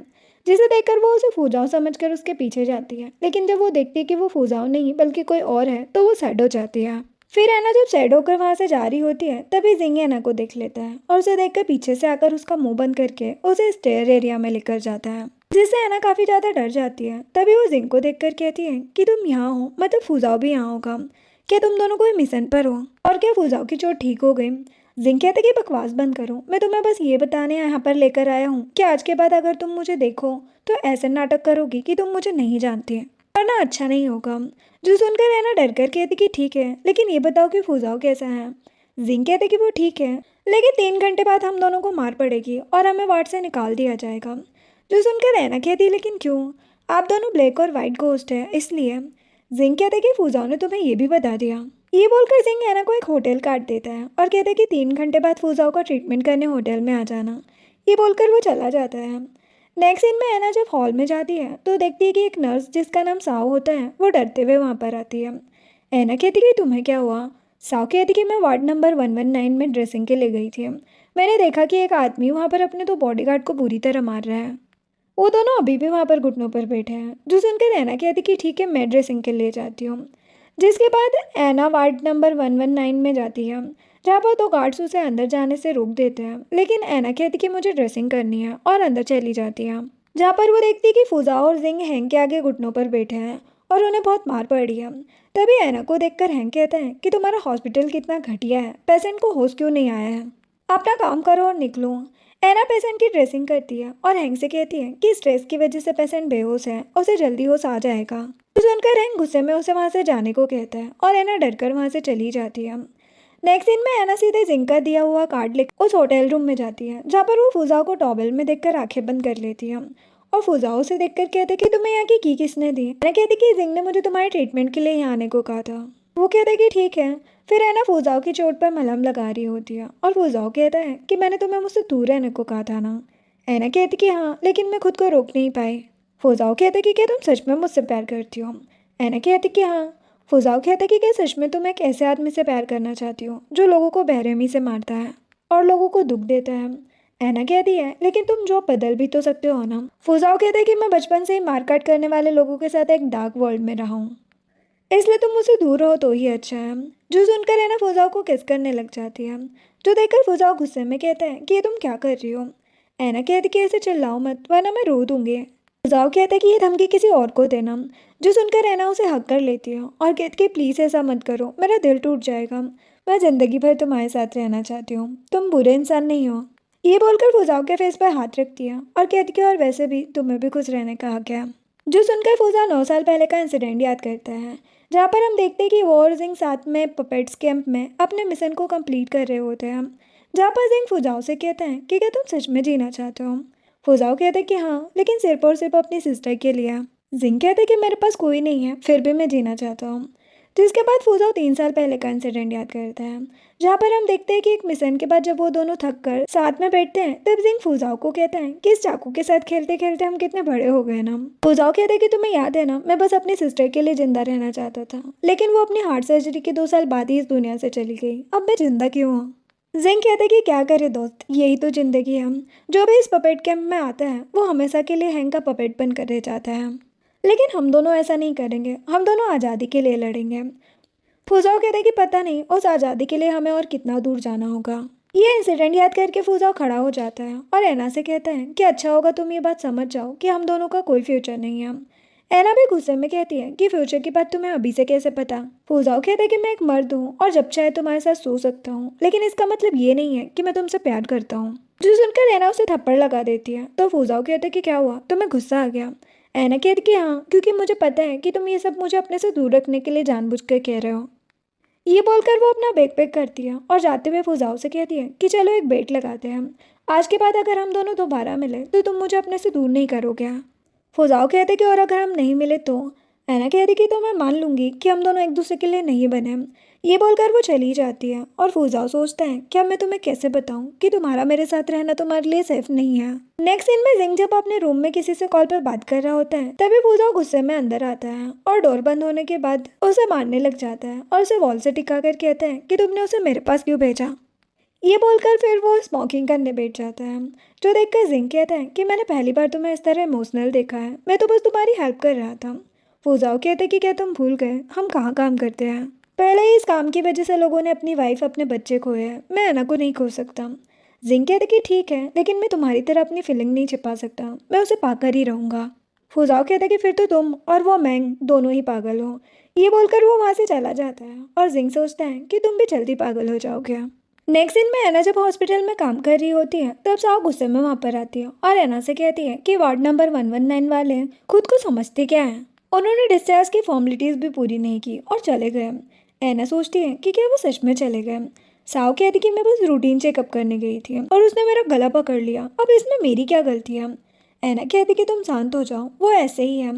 जिसे देखकर वो उसे फुजाओ समझकर उसके पीछे जाती है। लेकिन जब वो देखती है कि वो फुजाओ नहीं बल्कि कोई और है तो वो सैड हो जाती है। फिर ऐना जब सैड होकर वहाँ से जा रही होती है, तभी जिंग ऐना को देख लेता है और उसे देखकर पीछे से आकर उसका मुंह बंद करके उसे स्टेयर एरिया में लेकर जाता है, जिससे ऐना काफ़ी ज़्यादा डर जाती है। तभी वो जिंग को देखकर कहती है कि तुम यहाँ हो, मतलब फुजाओ भी यहाँ होगा, क्या तुम दोनों कोई मिशन पर हो, और क्या फुजाओ की चोट ठीक हो गई। जिंग कहते कि बकवास बंद करो, मैं तुम्हें बस ये बताने यहाँ पर लेकर आया हूँ कि आज के बाद अगर तुम मुझे देखो तो ऐसे नाटक करोगी कि तुम मुझे नहीं जानती, वरना अच्छा नहीं होगा। जो सुनकर ऐना डर कर कहती कि ठीक है, लेकिन ये बताओ कि फुजाओ कैसा है। जिंग कहते कि वो ठीक है, लेकिन 3 घंटे बाद हम दोनों को मार पड़ेगी और हमें वार्ड से निकाल दिया जाएगा। जो सुनकर ऐना कहती लेकिन क्यों, आप दोनों ब्लैक और वाइट घोस्ट है इसलिए। जिंग कहते कि फुजाओ ने तुम्हें ये भी बता दिया। ये बोलकर जिंग ऐना को एक होटल कार्ड देता है और कहते कि 3 घंटे बाद फुजाओ का ट्रीटमेंट करने होटल में आ जाना। ये बोलकर वो चला जाता है। नेक्स्ट सीन में ऐना जब हॉल में जाती है तो देखती है कि एक नर्स जिसका नाम साओ होता है वो डरते हुए वहाँ पर आती है। ऐना कहती कि तुम्हें क्या हुआ। साओ कहती कि मैं वार्ड नंबर 119 में ड्रेसिंग के लिए गई थी, मैंने देखा कि एक आदमी वहाँ पर अपने 2 बॉडीगार्ड को बुरी तरह मार रहा है। वो दोनों अभी भी वहाँ पर घुटनों पर बैठे हैं। जो सुनकर ऐना कहती कि ठीक है, मैं ड्रेसिंग के लिए जाती हूँ। जिसके बाद ऐना वार्ड नंबर 119 में जाती है, जहाँ पर 2 गार्ड्स उसे अंदर जाने से रोक देते हैं। लेकिन ऐना कहती कि मुझे ड्रेसिंग करनी है और अंदर चली जाती है, जहाँ पर वो देखती कि फुजाओ और जिंग हैंग के आगे घुटनों पर बैठे हैं और उन्हें बहुत मार पड़ी है। तभी ऐना को देखकर हैंग कहता है कि तुम्हारा हॉस्पिटल कितना घटिया है, पेशेंट को होश क्यों नहीं आया है, अपना काम करो और निकलो। ऐना पेशेंट की ड्रेसिंग करती है और हैंग से कहती है कि स्ट्रेस की वजह से पेशेंट बेहोश है, उसे जल्दी होश आ जाएगा। तो सुनकर हैंग गुस्से में उसे वहाँ से जाने को कहता है और ऐना डरकर वहाँ से चली जाती है। नेक्स्ट सीन में ऐना सीधे जिंग का दिया हुआ कार्ड लेकर उस होटल रूम में जाती है, जहाँ पर वो फुजाओ को टॉवेल में देखकर आंखें बंद कर लेती है और फुजाओ से देखकर कहते कि तुम्हें यहाँ की किसने दी। ऐना कहती कि जिंग ने मुझे तुम्हारे ट्रीटमेंट के लिए यहाँ आने को कहा था। वो कहते कि ठीक है। फिर ऐना फुजाओ की चोट पर मलहम लगा रही होती है और फुजाओ कहता है कि मैंने तुम्हें मुझसे दूर रहने को कहा था ना। ऐना कहती कि हाँ, लेकिन मैं खुद को रोक नहीं पाई। फुजाओ कहता कि क्या तुम सच में मुझसे प्यार करती हो। ऐना कहती कि हाँ। फुजाओ कहता कि क्या सच में तुम एक ऐसे आदमी से प्यार करना चाहती हो जो लोगों को बेरहमी से मारता है और लोगों को दुख देता है। ऐना कहती है लेकिन तुम जॉब बदल भी तो सकते हो ना। फुजाओ कहते हैं कि मैं बचपन से ही मारकाट करने वाले लोगों के साथ एक डार्क वर्ल्ड में रहा हूँ, इसलिए तुम मुझसे दूर रहो तो ही अच्छा है। जो सुनकर ऐना फुजाओ को किस करने लग जाती है, जो देखकर फुजाओ गुस्से में कहता है कि ये तुम क्या कर रही हो। ऐना कहती कि ऐसे चिल्लाओ मत वरना मैं रो दूंगी। फुजाओ कहता है कि ये धमकी किसी और को देना। जो सुनकर ऐना उसे हक कर लेती है और कहती कि प्लीज़ ऐसा मत करो, मेरा दिल टूट जाएगा। मैं ज़िंदगी भर तुम्हारे साथ रहना चाहती हूँ, तुम बुरे इंसान नहीं हो। ये बोलकर फुजाओ के फेस पर हाथ रखती है और कहती कि और वैसे भी तुम्हें भी खुश रहने का हक है। जो सुनकर फुजा 9 साल पहले का इंसिडेंट याद करता है, जहाँ पर हम देखते हैं कि वो और जिंग साथ में पपेट्स कैंप में अपने मिशन को कंप्लीट कर रहे होते हैं। जहाँ पर जिंग फुजाओ से कहते हैं कि क्या तुम सच में जीना चाहते हो। फुजाओ कहते हैं कि हाँ, लेकिन सिर्फ और सिर्फ अपनी सिस्टर के लिए। जिंग कहते हैं कि मेरे पास कोई नहीं है फिर भी मैं जीना चाहता हूँ। तो इसके बाद फुजाओ 3 साल पहले का इंसिडेंट याद करता है, जहाँ पर हम देखते हैं कि एक मिशन के बाद जब वो दोनों थक कर साथ में बैठते हैं तब जिंग फुजाओ को कहता है कि इस चाकू के साथ खेलते खेलते हम कितने बड़े हो गए ना। फुजाओ कहते हैं कि तुम्हें याद है ना, मैं बस अपनी सिस्टर के लिए जिंदा रहना चाहता था, लेकिन वो अपनी हार्ट सर्जरी के 2 साल बाद ही इस दुनिया से चली गई। अब मैं जिंदा क्यों हूँ। जिंग कहते हैं कि क्या करे दोस्त, यही तो जिंदगी है। जो भी इस पपेट कैंप में आता है वो हमेशा के लिए हैंग का पपेट बनकर रह जाता है, लेकिन हम दोनों ऐसा नहीं करेंगे, हम दोनों आज़ादी के लिए लड़ेंगे। फुजाओ कहते हैं कि पता नहीं उस आज़ादी के लिए हमें और कितना दूर जाना होगा। ये इंसिडेंट याद करके फुजाओ खड़ा हो जाता है और ऐना से कहता है कि अच्छा होगा तुम ये बात समझ जाओ कि हम दोनों का कोई फ्यूचर नहीं है। ऐना भी गुस्से में कहती है कि फ्यूचर की बात तुम्हें अभी से कैसे पता। फुजाओ कहते हैं कि मैं एक मर्द हूँ और जब चाहे तुम्हारे साथ सो सकता हूँ, लेकिन इसका मतलब ये नहीं है कि मैं तुमसे प्यार करता हूँ। जो सुनकर ऐना उसे थप्पड़ लगा देती है तो फुजाओ कहते हैं कि क्या हुआ, तुम्हें गुस्सा आ गया। ऐना कहती कि हाँ, क्योंकि मुझे पता है कि तुम ये सब मुझे अपने से दूर रखने के लिए जानबूझकर कह रहे हो। ये बोलकर वो अपना बैग पैक करती है और जाते हुए फुजाओ से कहती है कि चलो एक बेट लगाते हैं, आज के बाद अगर हम दोनों दोबारा मिले तो तुम मुझे अपने से दूर नहीं करोगे। फुजाओ कहते कि और अगर हम नहीं मिले तो। ऐना कहती कि तो मैं मान लूंगी कि हम दोनों एक दूसरे के लिए नहीं बने। ये बोलकर वो चली जाती है और फुजाओ सोचता है कि अब मैं तुम्हें कैसे बताऊं कि तुम्हारा मेरे साथ रहना तुम्हारे लिए सेफ नहीं है। नेक्स्ट सीन में जिंग जब अपने रूम में किसी से कॉल पर बात कर रहा होता है तभी फुजाओ गुस्से में अंदर आता है और डोर बंद होने के बाद उसे मारने लग जाता है और उसे वॉल से टिका कर कहता है कि तुमने उसे मेरे पास क्यों भेजा। ये बोलकर फिर वो स्मोकिंग करने बैठ जाता है। जो देखकर जिंग कहता है कि मैंने पहली बार तुम्हें इस तरह इमोशनल देखा है, मैं तो बस तुम्हारी हेल्प कर रहा था। फुजाओ कहते हैं कि क्या तुम भूल गए हम कहाँ काम करते हैं। पहले ही इस काम की वजह से लोगों ने अपनी वाइफ अपने बच्चे खोए हैं, मैं ऐना को नहीं खो सकता। जिंग कहते कि ठीक है, लेकिन मैं तुम्हारी तरह अपनी फीलिंग नहीं छिपा सकता, मैं उसे पाकर ही रहूँगा। फुजाओ कहता कि फिर तो तुम और वो मैंग दोनों ही पागल हो। ये बोलकर वो वहाँ से चला जाता है और जिंग सोचता है कि तुम भी जल्दी पागल हो जाओगे। नेक्स्ट दिन में ऐना जब हॉस्पिटल में काम कर रही होती है तब साव गुस्से में वहाँ पर आती है और ऐना से कहती है कि वार्ड नंबर 119 वाले खुद को समझते क्या है, उन्होंने डिस्चार्ज की फॉर्मेलिटीज़ भी पूरी नहीं की और चले गए। ऐना सोचती है कि क्या वो सच में चले गए। साव कहती कि मैं बस रूटीन चेकअप करने गई थी और उसने मेरा गला पकड़ लिया, अब इसमें मेरी क्या गलती है। ऐना कहती कि तुम शांत हो जाओ, वो ऐसे ही है।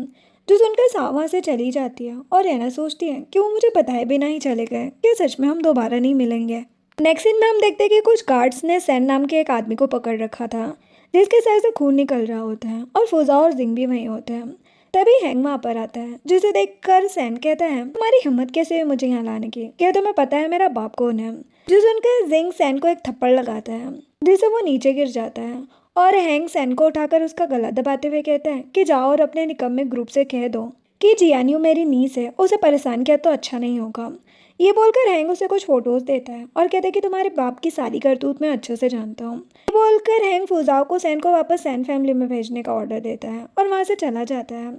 जो सुनकर साव वहाँ से चली जाती है और ऐना सोचती है कि वो मुझे बताए बिना ही चले गए, क्या सच में हम दोबारा नहीं मिलेंगे। नेक्स्ट सीन में हम देखते हैं कि कुछ गार्ड्स ने सैन नाम के एक आदमी को पकड़ रखा था जिसके सर से खून निकल रहा होता है और फुजा और जिंग भी वहीं होते हैं। तभी हैंग वहाँ पर आता है जिसे देखकर सैन कहता है तुम्हारी हिम्मत कैसे हुई मुझे यहाँ लाने की, क्या तुम्हें पता है मेरा बाप कौन है। जो सुनकर जिंग सैन को एक थप्पड़ लगाता है जिससे वो नीचे गिर जाता है और हैंग सैन को उठाकर उसका गला दबाते हुए कहता है कि जाओ और अपने निकम्मे ग्रुप से कह दो कि जियानियो मेरी नीस है, उसे परेशान किया तो अच्छा नहीं होगा। ये बोलकर हैंग उसे कुछ फोटोज देता है और कहता है कि तुम्हारे बाप की सारी करतूत मैं अच्छे से जानता हूँ। ये बोलकर हैंग फुजाओ को सैन को वापस सैन फैमिली में भेजने का ऑर्डर देता है और वहाँ से चला जाता है।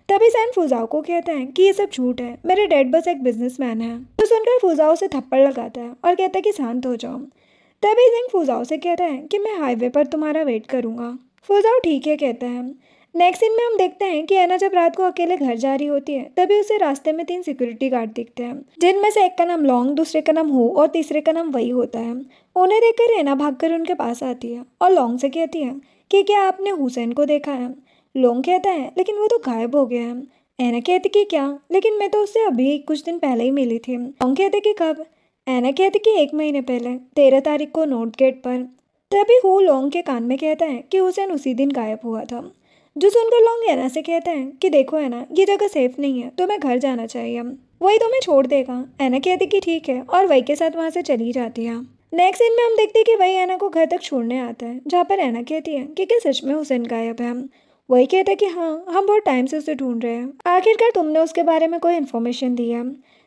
तभी सैन फुजाओ को कहता है कि ये सब झूठ है, मेरे डैड बस एक बिजनेसमैन है। तो सुनकर फुजाओ से थप्पड़ लगाता है और कहता है कि शांत हो जाओ। तभी जिंग फुजाओ से कहता है कि मैं हाईवे पर तुम्हारा वेट करूँगा। फुजाओ ठीक है कहता है। नेक्स्ट सीन में हम देखते हैं कि ऐना जब रात को अकेले घर जा रही होती है तभी उसे रास्ते में 3 सिक्योरिटी गार्ड दिखते हैं जिनमें से एक का नाम लॉन्ग, दूसरे का नाम हो और तीसरे का नाम वही होता है। उन्हें देखकर ऐना भागकर उनके पास आती है और लॉन्ग से कहती है कि क्या आपने हुसैन को देखा है। लॉन्ग कहता है लेकिन वो तो गायब हो गया है। ऐना कहती कि क्या, लेकिन मैं तो उससे अभी कुछ दिन पहले ही मिली थी। लॉन्ग कहते कि कब। ऐना कहती कि 1 महीने पहले 13 तारीख को नोट गेट पर। तभी हो लॉन्ग के कान में कहता है कि हुसैन उसी दिन गायब हुआ था। जो सुनकर लॉन्ग ऐना से कहता है कि देखो ऐना, ये जगह सेफ नहीं है, तुम्हें घर जाना चाहिए, वही तुम्हें छोड़ देगा। ऐना कहती कि ठीक है और वही के साथ वहाँ से चली जाती है। नेक्स्ट सीन में हम देखते हैं कि वही ऐना को घर तक छोड़ने आता है, जहाँ पर ऐना कहती है कि क्या सच में हुसैन गायब है। वही कहता है कि हाँ, हम बहुत टाइम से उसे ढूंढ रहे हैं, आखिरकार तुमने उसके बारे में कोई इन्फॉर्मेशन दी है।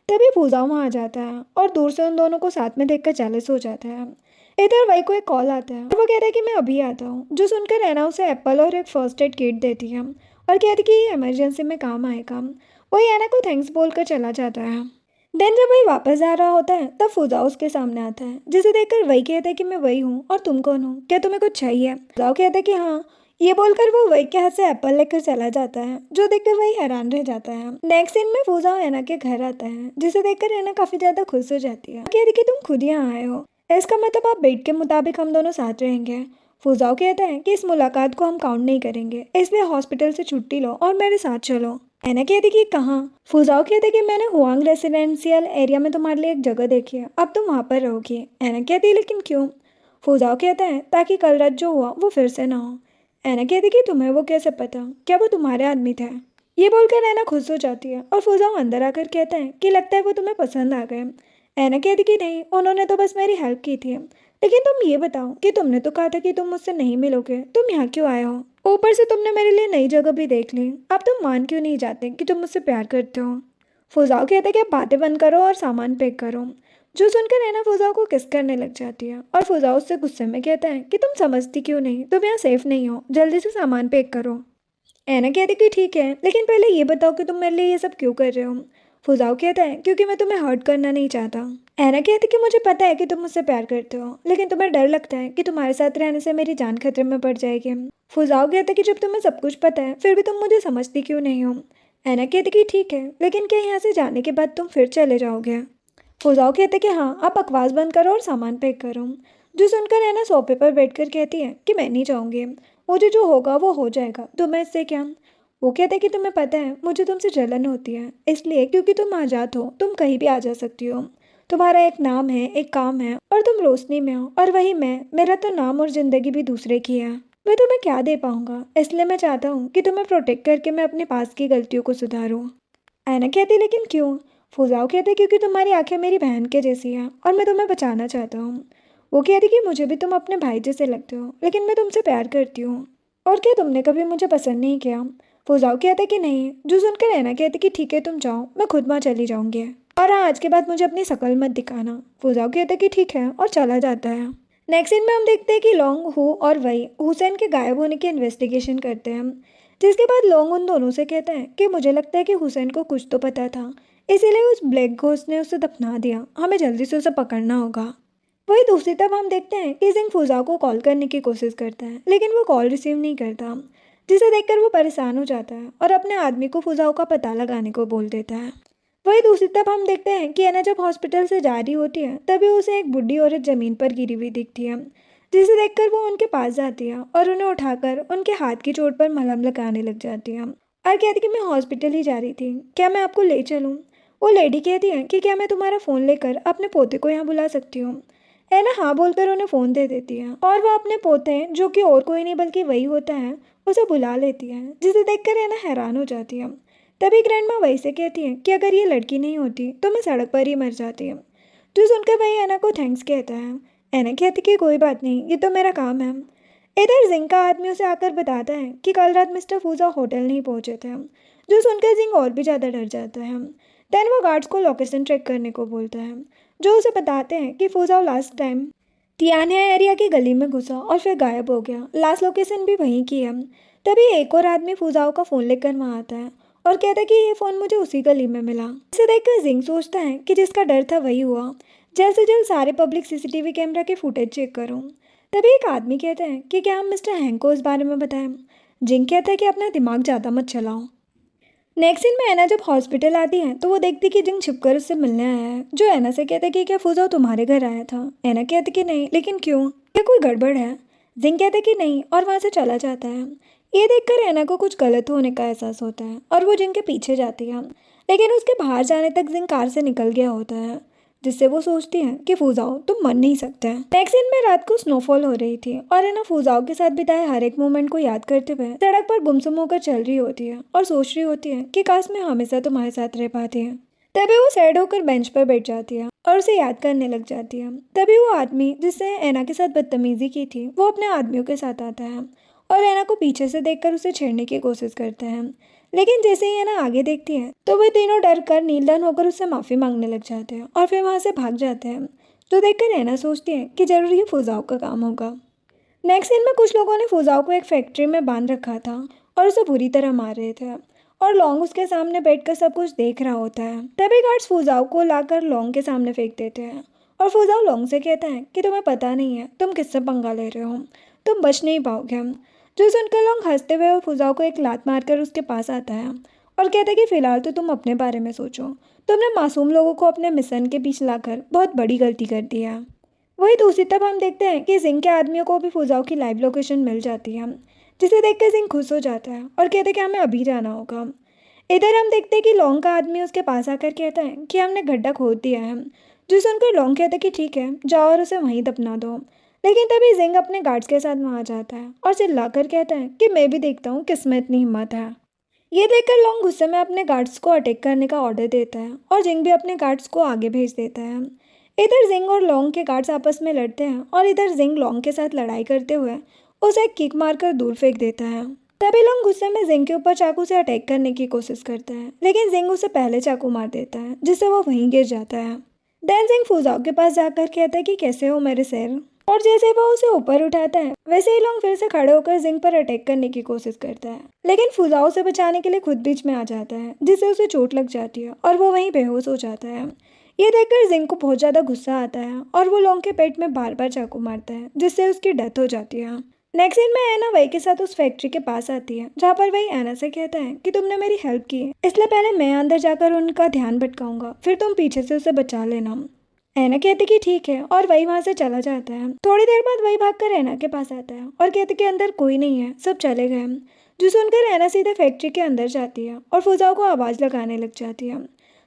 तभी फूजा वहाँ आ जाता है और दूर से उन दोनों को साथ में देखकर जेलस हो जाता है। इधर वही को एक कॉल आता है और वो कहता है कि मैं अभी आता हूँ, जो सुनकर ऐना उसे एप्पल और एक फर्स्ट एड किट देती है और कहती है कि ये इमरजेंसी में काम आएगा। वही ऐना को थैंक्स बोलकर चला जाता है। देन जब वही वापस जा रहा होता है तब फुजाओ उसके सामने आता है, जिसे देखकर वही कहता है कि मैं वही हूँ और तुम कौन हो, क्या तुम्हें कुछ चाहिए। फुजाओ कहता है कि हाँ। ये बोलकर वो वही के हाथ से एप्पल लेकर चला जाता है, जो देखकर वही हैरान रह जाता है। नेक्स्ट सीन में फुजाओ ऐना के घर आता है, जिसे देखकर ऐना काफी ज्यादा खुश हो जाती है। कहती कि तुम खुद यहाँ आए हो, इसका मतलब आप बेट के मुताबिक हम दोनों साथ रहेंगे। फुजाओ कहता है कि इस मुलाकात को हम काउंट नहीं करेंगे, इसलिए हॉस्पिटल से छुट्टी लो और मेरे साथ चलो। ऐना कहती कि कहाँ। फुजाओ कहते कि मैंने हुआंग रेसिडेंशियल एरिया में तुम्हारे लिए एक जगह देखी है, अब तुम वहाँ पर रहोगी। ऐना कहती लेकिन क्यों। फुजाओ कहता है ताकि कल रात जो हुआ वो फिर से ना हो। ऐना कहती कि तुम्हें वो कैसे पता, क्या वो तुम्हारे आदमी थे। ये बोलकर ऐना खुश हो जाती है और फुजाओ अंदर आकर कहता है कि लगता है वो तुम्हें पसंद आ गए। ऐना कहती कि नहीं, उन्होंने तो बस मेरी हेल्प की थी। लेकिन तुम ये बताओ कि तुमने तो कहा था कि तुम मुझसे नहीं मिलोगे, तुम यहाँ क्यों आए हो। ऊपर से तुमने मेरे लिए नई जगह भी देख ली, अब तुम मान क्यों नहीं जाते कि तुम मुझसे प्यार करते हो। फुजाओ कहते कि अब बातें बंद करो और सामान पैक करो। जो सुनकर ऐना फुजाओ को किस करने लग जाती है और फुजाओ उससे गुस्से में कहता है कि तुम समझती क्यों नहीं, तुम यहाँ सेफ नहीं हो, जल्दी से सामान पैक करो। ऐना कहती कि ठीक है, लेकिन पहले ये बताओ कि तुम मेरे लिए ये सब क्यों कर रहे हो। फुजाओ कहता है क्योंकि मैं तुम्हें हर्ट करना नहीं चाहता। ऐना कहती कि मुझे पता है कि तुम मुझसे प्यार करते हो, लेकिन तुम्हें डर लगता है कि तुम्हारे साथ रहने से मेरी जान खतरे में पड़ जाएगी। फुजाओ कहता है कि जब तुम्हें सब कुछ पता है फिर भी तुम मुझे समझती क्यों नहीं हो। ऐना कहती कि ठीक है, लेकिन क्या यहाँ से जाने के बाद तुम फिर चले जाओगे। फुजाओ कहते कि हाँ, आप बकवास बंद करो और सामान पैक करो। जो सुनकर ऐना सोफे पर बैठकर कहती है कि मैं नहीं जाऊँगी, मुझे जो होगा वो हो जाएगा, तुम्हें इससे क्या। वो कहता है कि तुम्हें पता है मुझे तुमसे जलन होती है, इसलिए क्योंकि तुम आज़ाद हो, तुम कहीं भी आ जा सकती हो। तुम्हारा एक नाम है, एक काम है और तुम रोशनी में हो, और वही मैं, मेरा तो नाम और ज़िंदगी भी दूसरे की है। मैं तुम्हें क्या दे पाऊँगा, इसलिए मैं चाहता हूँ कि तुम्हें प्रोटेक्ट करके मैं अपने पास की गलतियों को सुधारूँ। ऐना कहती लेकिन क्यों। फुजाओ कहते क्योंकि तुम्हारी आंखें मेरी बहन के जैसी हैं और मैं तुम्हें बचाना चाहता हूँ। वो कहती कि मुझे भी तुम अपने भाई जैसे लगते हो, लेकिन मैं तुमसे प्यार करती हूँ। और क्या तुमने कभी मुझे पसंद नहीं किया। फुजाओ कहते कि नहीं। जो सुनकर ऐना कहती कि ठीक है तुम जाओ, मैं खुद वहाँ चली जाऊँगी, और हाँ आज के बाद मुझे अपनी शक्ल मत दिखाना। फुजाओ कहते कि ठीक है और चला जाता है। नेक्स्ट सीन में हम देखते हैं कि लोंग हु और वही हुसैन के गायब होने की इन्वेस्टिगेशन करते हैं, जिसके बाद लोंग उन दोनों से कहता है कि मुझे लगता है कि हुसैन को कुछ तो पता था, इसीलिए उस ब्लैक घोस्ट ने उसे दफना दिया, हमें जल्दी से उसे पकड़ना होगा। वही दूसरी तरफ हम देखते हैं कि जिंग फुजाओ को कॉल करने की कोशिश करता है, लेकिन वो कॉल रिसीव नहीं करता, जिसे देखकर वो परेशान हो जाता है और अपने आदमी को फुजाओ का पता लगाने को बोल देता है। वही दूसरी तरफ हम देखते हैं कि ऐना जब हॉस्पिटल से जा रही होती है तभी उसे एक बुढ़ी औरत जमीन पर गिरी हुई दिखती है, जिसे देखकर वो उनके पास जाती है और उन्हें उठाकर उनके हाथ की चोट पर मलहम लगाने लग जाती है और कहती कि मैं हॉस्पिटल ही जा रही थी, क्या मैं आपको ले चलूँ। वो लेडी कहती है कि क्या मैं तुम्हारा फ़ोन लेकर अपने पोते को यहाँ बुला सकती हूँ। ऐना हाँ बोलकर उन्हें फ़ोन दे देती है और वह अपने पोते, जो कि और कोई नहीं बल्कि वही होता है, उसे बुला लेती है, जिसे देखकर ऐना हैरान हो जाती है। तभी ग्रैंडमा वही से कहती है कि अगर ये लड़की नहीं होती तो मैं सड़क पर ही मर जाती है। जो सुनकर वही ऐना को थैंक्स कहता है। ऐना कहती कि कोई बात नहीं, ये तो मेरा काम है। इधर जिंग का आदमी उसे आकर बताता है कि कल रात मिस्टर फूजा होटल नहीं पहुंचे थे। जो सुनकर जिंग और भी ज़्यादा डर जाता है। देन वो गार्ड्स को लोकेशन चेक करने को बोलता है, जो उसे बताते हैं कि फूजा लास्ट टाइम तियानिया एरिया की गली में घुसा और फिर गायब हो गया, लास्ट लोकेशन भी वहीं की है। तभी एक और आदमी फुजाओ का फ़ोन लेकर वहाँ आता है और कहता है कि ये फ़ोन मुझे उसी गली में मिला। इसे देखकर जिंग सोचता है कि जिसका डर था वही हुआ, जल्द से जल्द सारे पब्लिक सीसीटीवी कैमरा के फुटेज चेक करूँ। तभी एक आदमी कहता है कि क्या हम मिस्टर हैंक को इस बारे में बताएं। जिंग कहता है कि अपना दिमाग ज़्यादा मत चलाओ। नेक्स्ट सीन में ऐना जब हॉस्पिटल आती है तो वो देखती कि जिंग छिपकर उससे मिलने आया है, जो ऐना से कहता है कि क्या फुजाओ तुम्हारे घर आया था। ऐना कहती कि नहीं, लेकिन क्यों, क्या कोई गड़बड़ है। जिंग कहता है कि नहीं और वहाँ से चला जाता है। ये देखकर ऐना को कुछ गलत होने का एहसास होता है और वो जिंग के पीछे जाती है, लेकिन उसके बाहर जाने तक जिंग कार से निकल गया होता है, जिससे वो सोचती है कि फुजाओ तुम मर नहीं सकते। नेक्स्ट सीन में रात को स्नोफॉल हो रही थी और ऐना फुजाओ के साथ बिताए हर एक मोमेंट को याद करते हुए सड़क पर गुमसुम होकर चल रही होती है और सोच रही होती है कि काश मैं हमेशा तुम्हारे साथ रह पाती है। तभी वो सैड होकर बेंच पर बैठ जाती है और उसे याद करने लग जाती है। तभी वो आदमी जिसने ऐना के साथ बदतमीजी की थी वो अपने आदमियों के साथ आता है और ऐना को पीछे से देखकर उसे छेड़ने की कोशिश करते हैं। लेकिन जैसे ही ऐना आगे देखती है तो वे तीनों डर कर नीलडन होकर उससे माफ़ी मांगने लग जाते हैं और फिर वहाँ से भाग जाते हैं। जो देखकर ऐना सोचती है कि जरूर ये फुजाओ का काम होगा। नेक्स्ट सीन में कुछ लोगों ने फुजाओ को एक फैक्ट्री में बांध रखा था और उसे बुरी तरह मार रहे थे और लॉन्ग उसके सामने बैठकर सब कुछ देख रहा होता है। तभी गार्ड्स फुजाओ को लाकर लॉन्ग के सामने फेंक देते हैं और फुजाओ लॉन्ग से कहता है कि तुम्हें पता नहीं है तुम किससे पंगा ले रहे हो, तुम बच नहीं पाओगे। जो सुनकर लॉन्ग हंसते हुए और फुजाओ को एक लात मारकर उसके पास आता है और कहता है कि फिलहाल तो तुम अपने बारे में सोचो, तुमने मासूम लोगों को अपने मिशन के बीच लाकर बहुत बड़ी गलती कर दी है। वही दूसरी तरफ हम देखते हैं कि जिंग के आदमियों को भी फुजाओ की लाइव लोकेशन मिल जाती है, जिसे देखकर जिंग खुश हो जाता है और कहता है कि हमें अभी जाना होगा। इधर हम देखते हैं कि लॉन्ग का आदमी उसके पास आकर कहता है कि हमने गड्ढा खोद दिया है। जो सुनकर लॉन्ग कहता है कि ठीक है जाओ और उसे वहीं दफना दो। लेकिन तभी जिंग अपने गार्ड्स के साथ वहाँ जाता है और चिल्लाकर कहता है कि मैं भी देखता हूँ किसमें इतनी हिम्मत है। ये देखकर लॉन्ग गुस्से में अपने गार्ड्स को अटैक करने का ऑर्डर देता है और जिंग भी अपने गार्ड्स को आगे भेज देता है। इधर जिंग और लॉन्ग के गार्ड्स आपस में लड़ते हैं और इधर जिंग लॉन्ग के साथ लड़ाई करते हुए उसे एक किक मारकर दूर फेंक देता है। तभी लॉन्ग गुस्से में जिंग के ऊपर चाकू से अटैक करने की कोशिश करता है, लेकिन जिंग उसे पहले चाकू मार देता है जिससे वो वहीं गिर जाता है। देन जिंग फुजाओ के पास जाकर कहता है कि कैसे हो मेरे शेर, और जैसे वो उसे ऊपर उठाता है वैसे ही लॉन्ग फिर से खड़े होकर जिंग पर अटैक करने की कोशिश करता है, लेकिन फुजाओ से बचाने के लिए खुद बीच में आ जाता है जिससे उसे चोट लग जाती है और वो वहीं बेहोश हो जाता है। ये देखकर जिंग को बहुत ज़्यादा गुस्सा आता है और वो लॉन्ग के पेट में बार बार चाकू मारता है जिससे उसकी डेथ हो जाती है। नेक्स्ट सीन में ऐना वही के साथ उस फैक्ट्री के पास आती है जहाँ पर वही ऐना से कहता है कि तुमने मेरी हेल्प की है, इसलिए पहले मैं अंदर जाकर उनका ध्यान भटकाऊंगा, फिर तुम पीछे से उसे बचा लेना। ऐना कहती कि ठीक है और वही वहाँ से चला जाता है। थोड़ी देर बाद वही भागकर ऐना के पास आता है और कहते कि अंदर कोई नहीं है, सब चले गए। जो सुनकर ऐना सीधे फैक्ट्री के अंदर जाती है और फुजाओ को आवाज़ लगाने लग जाती है।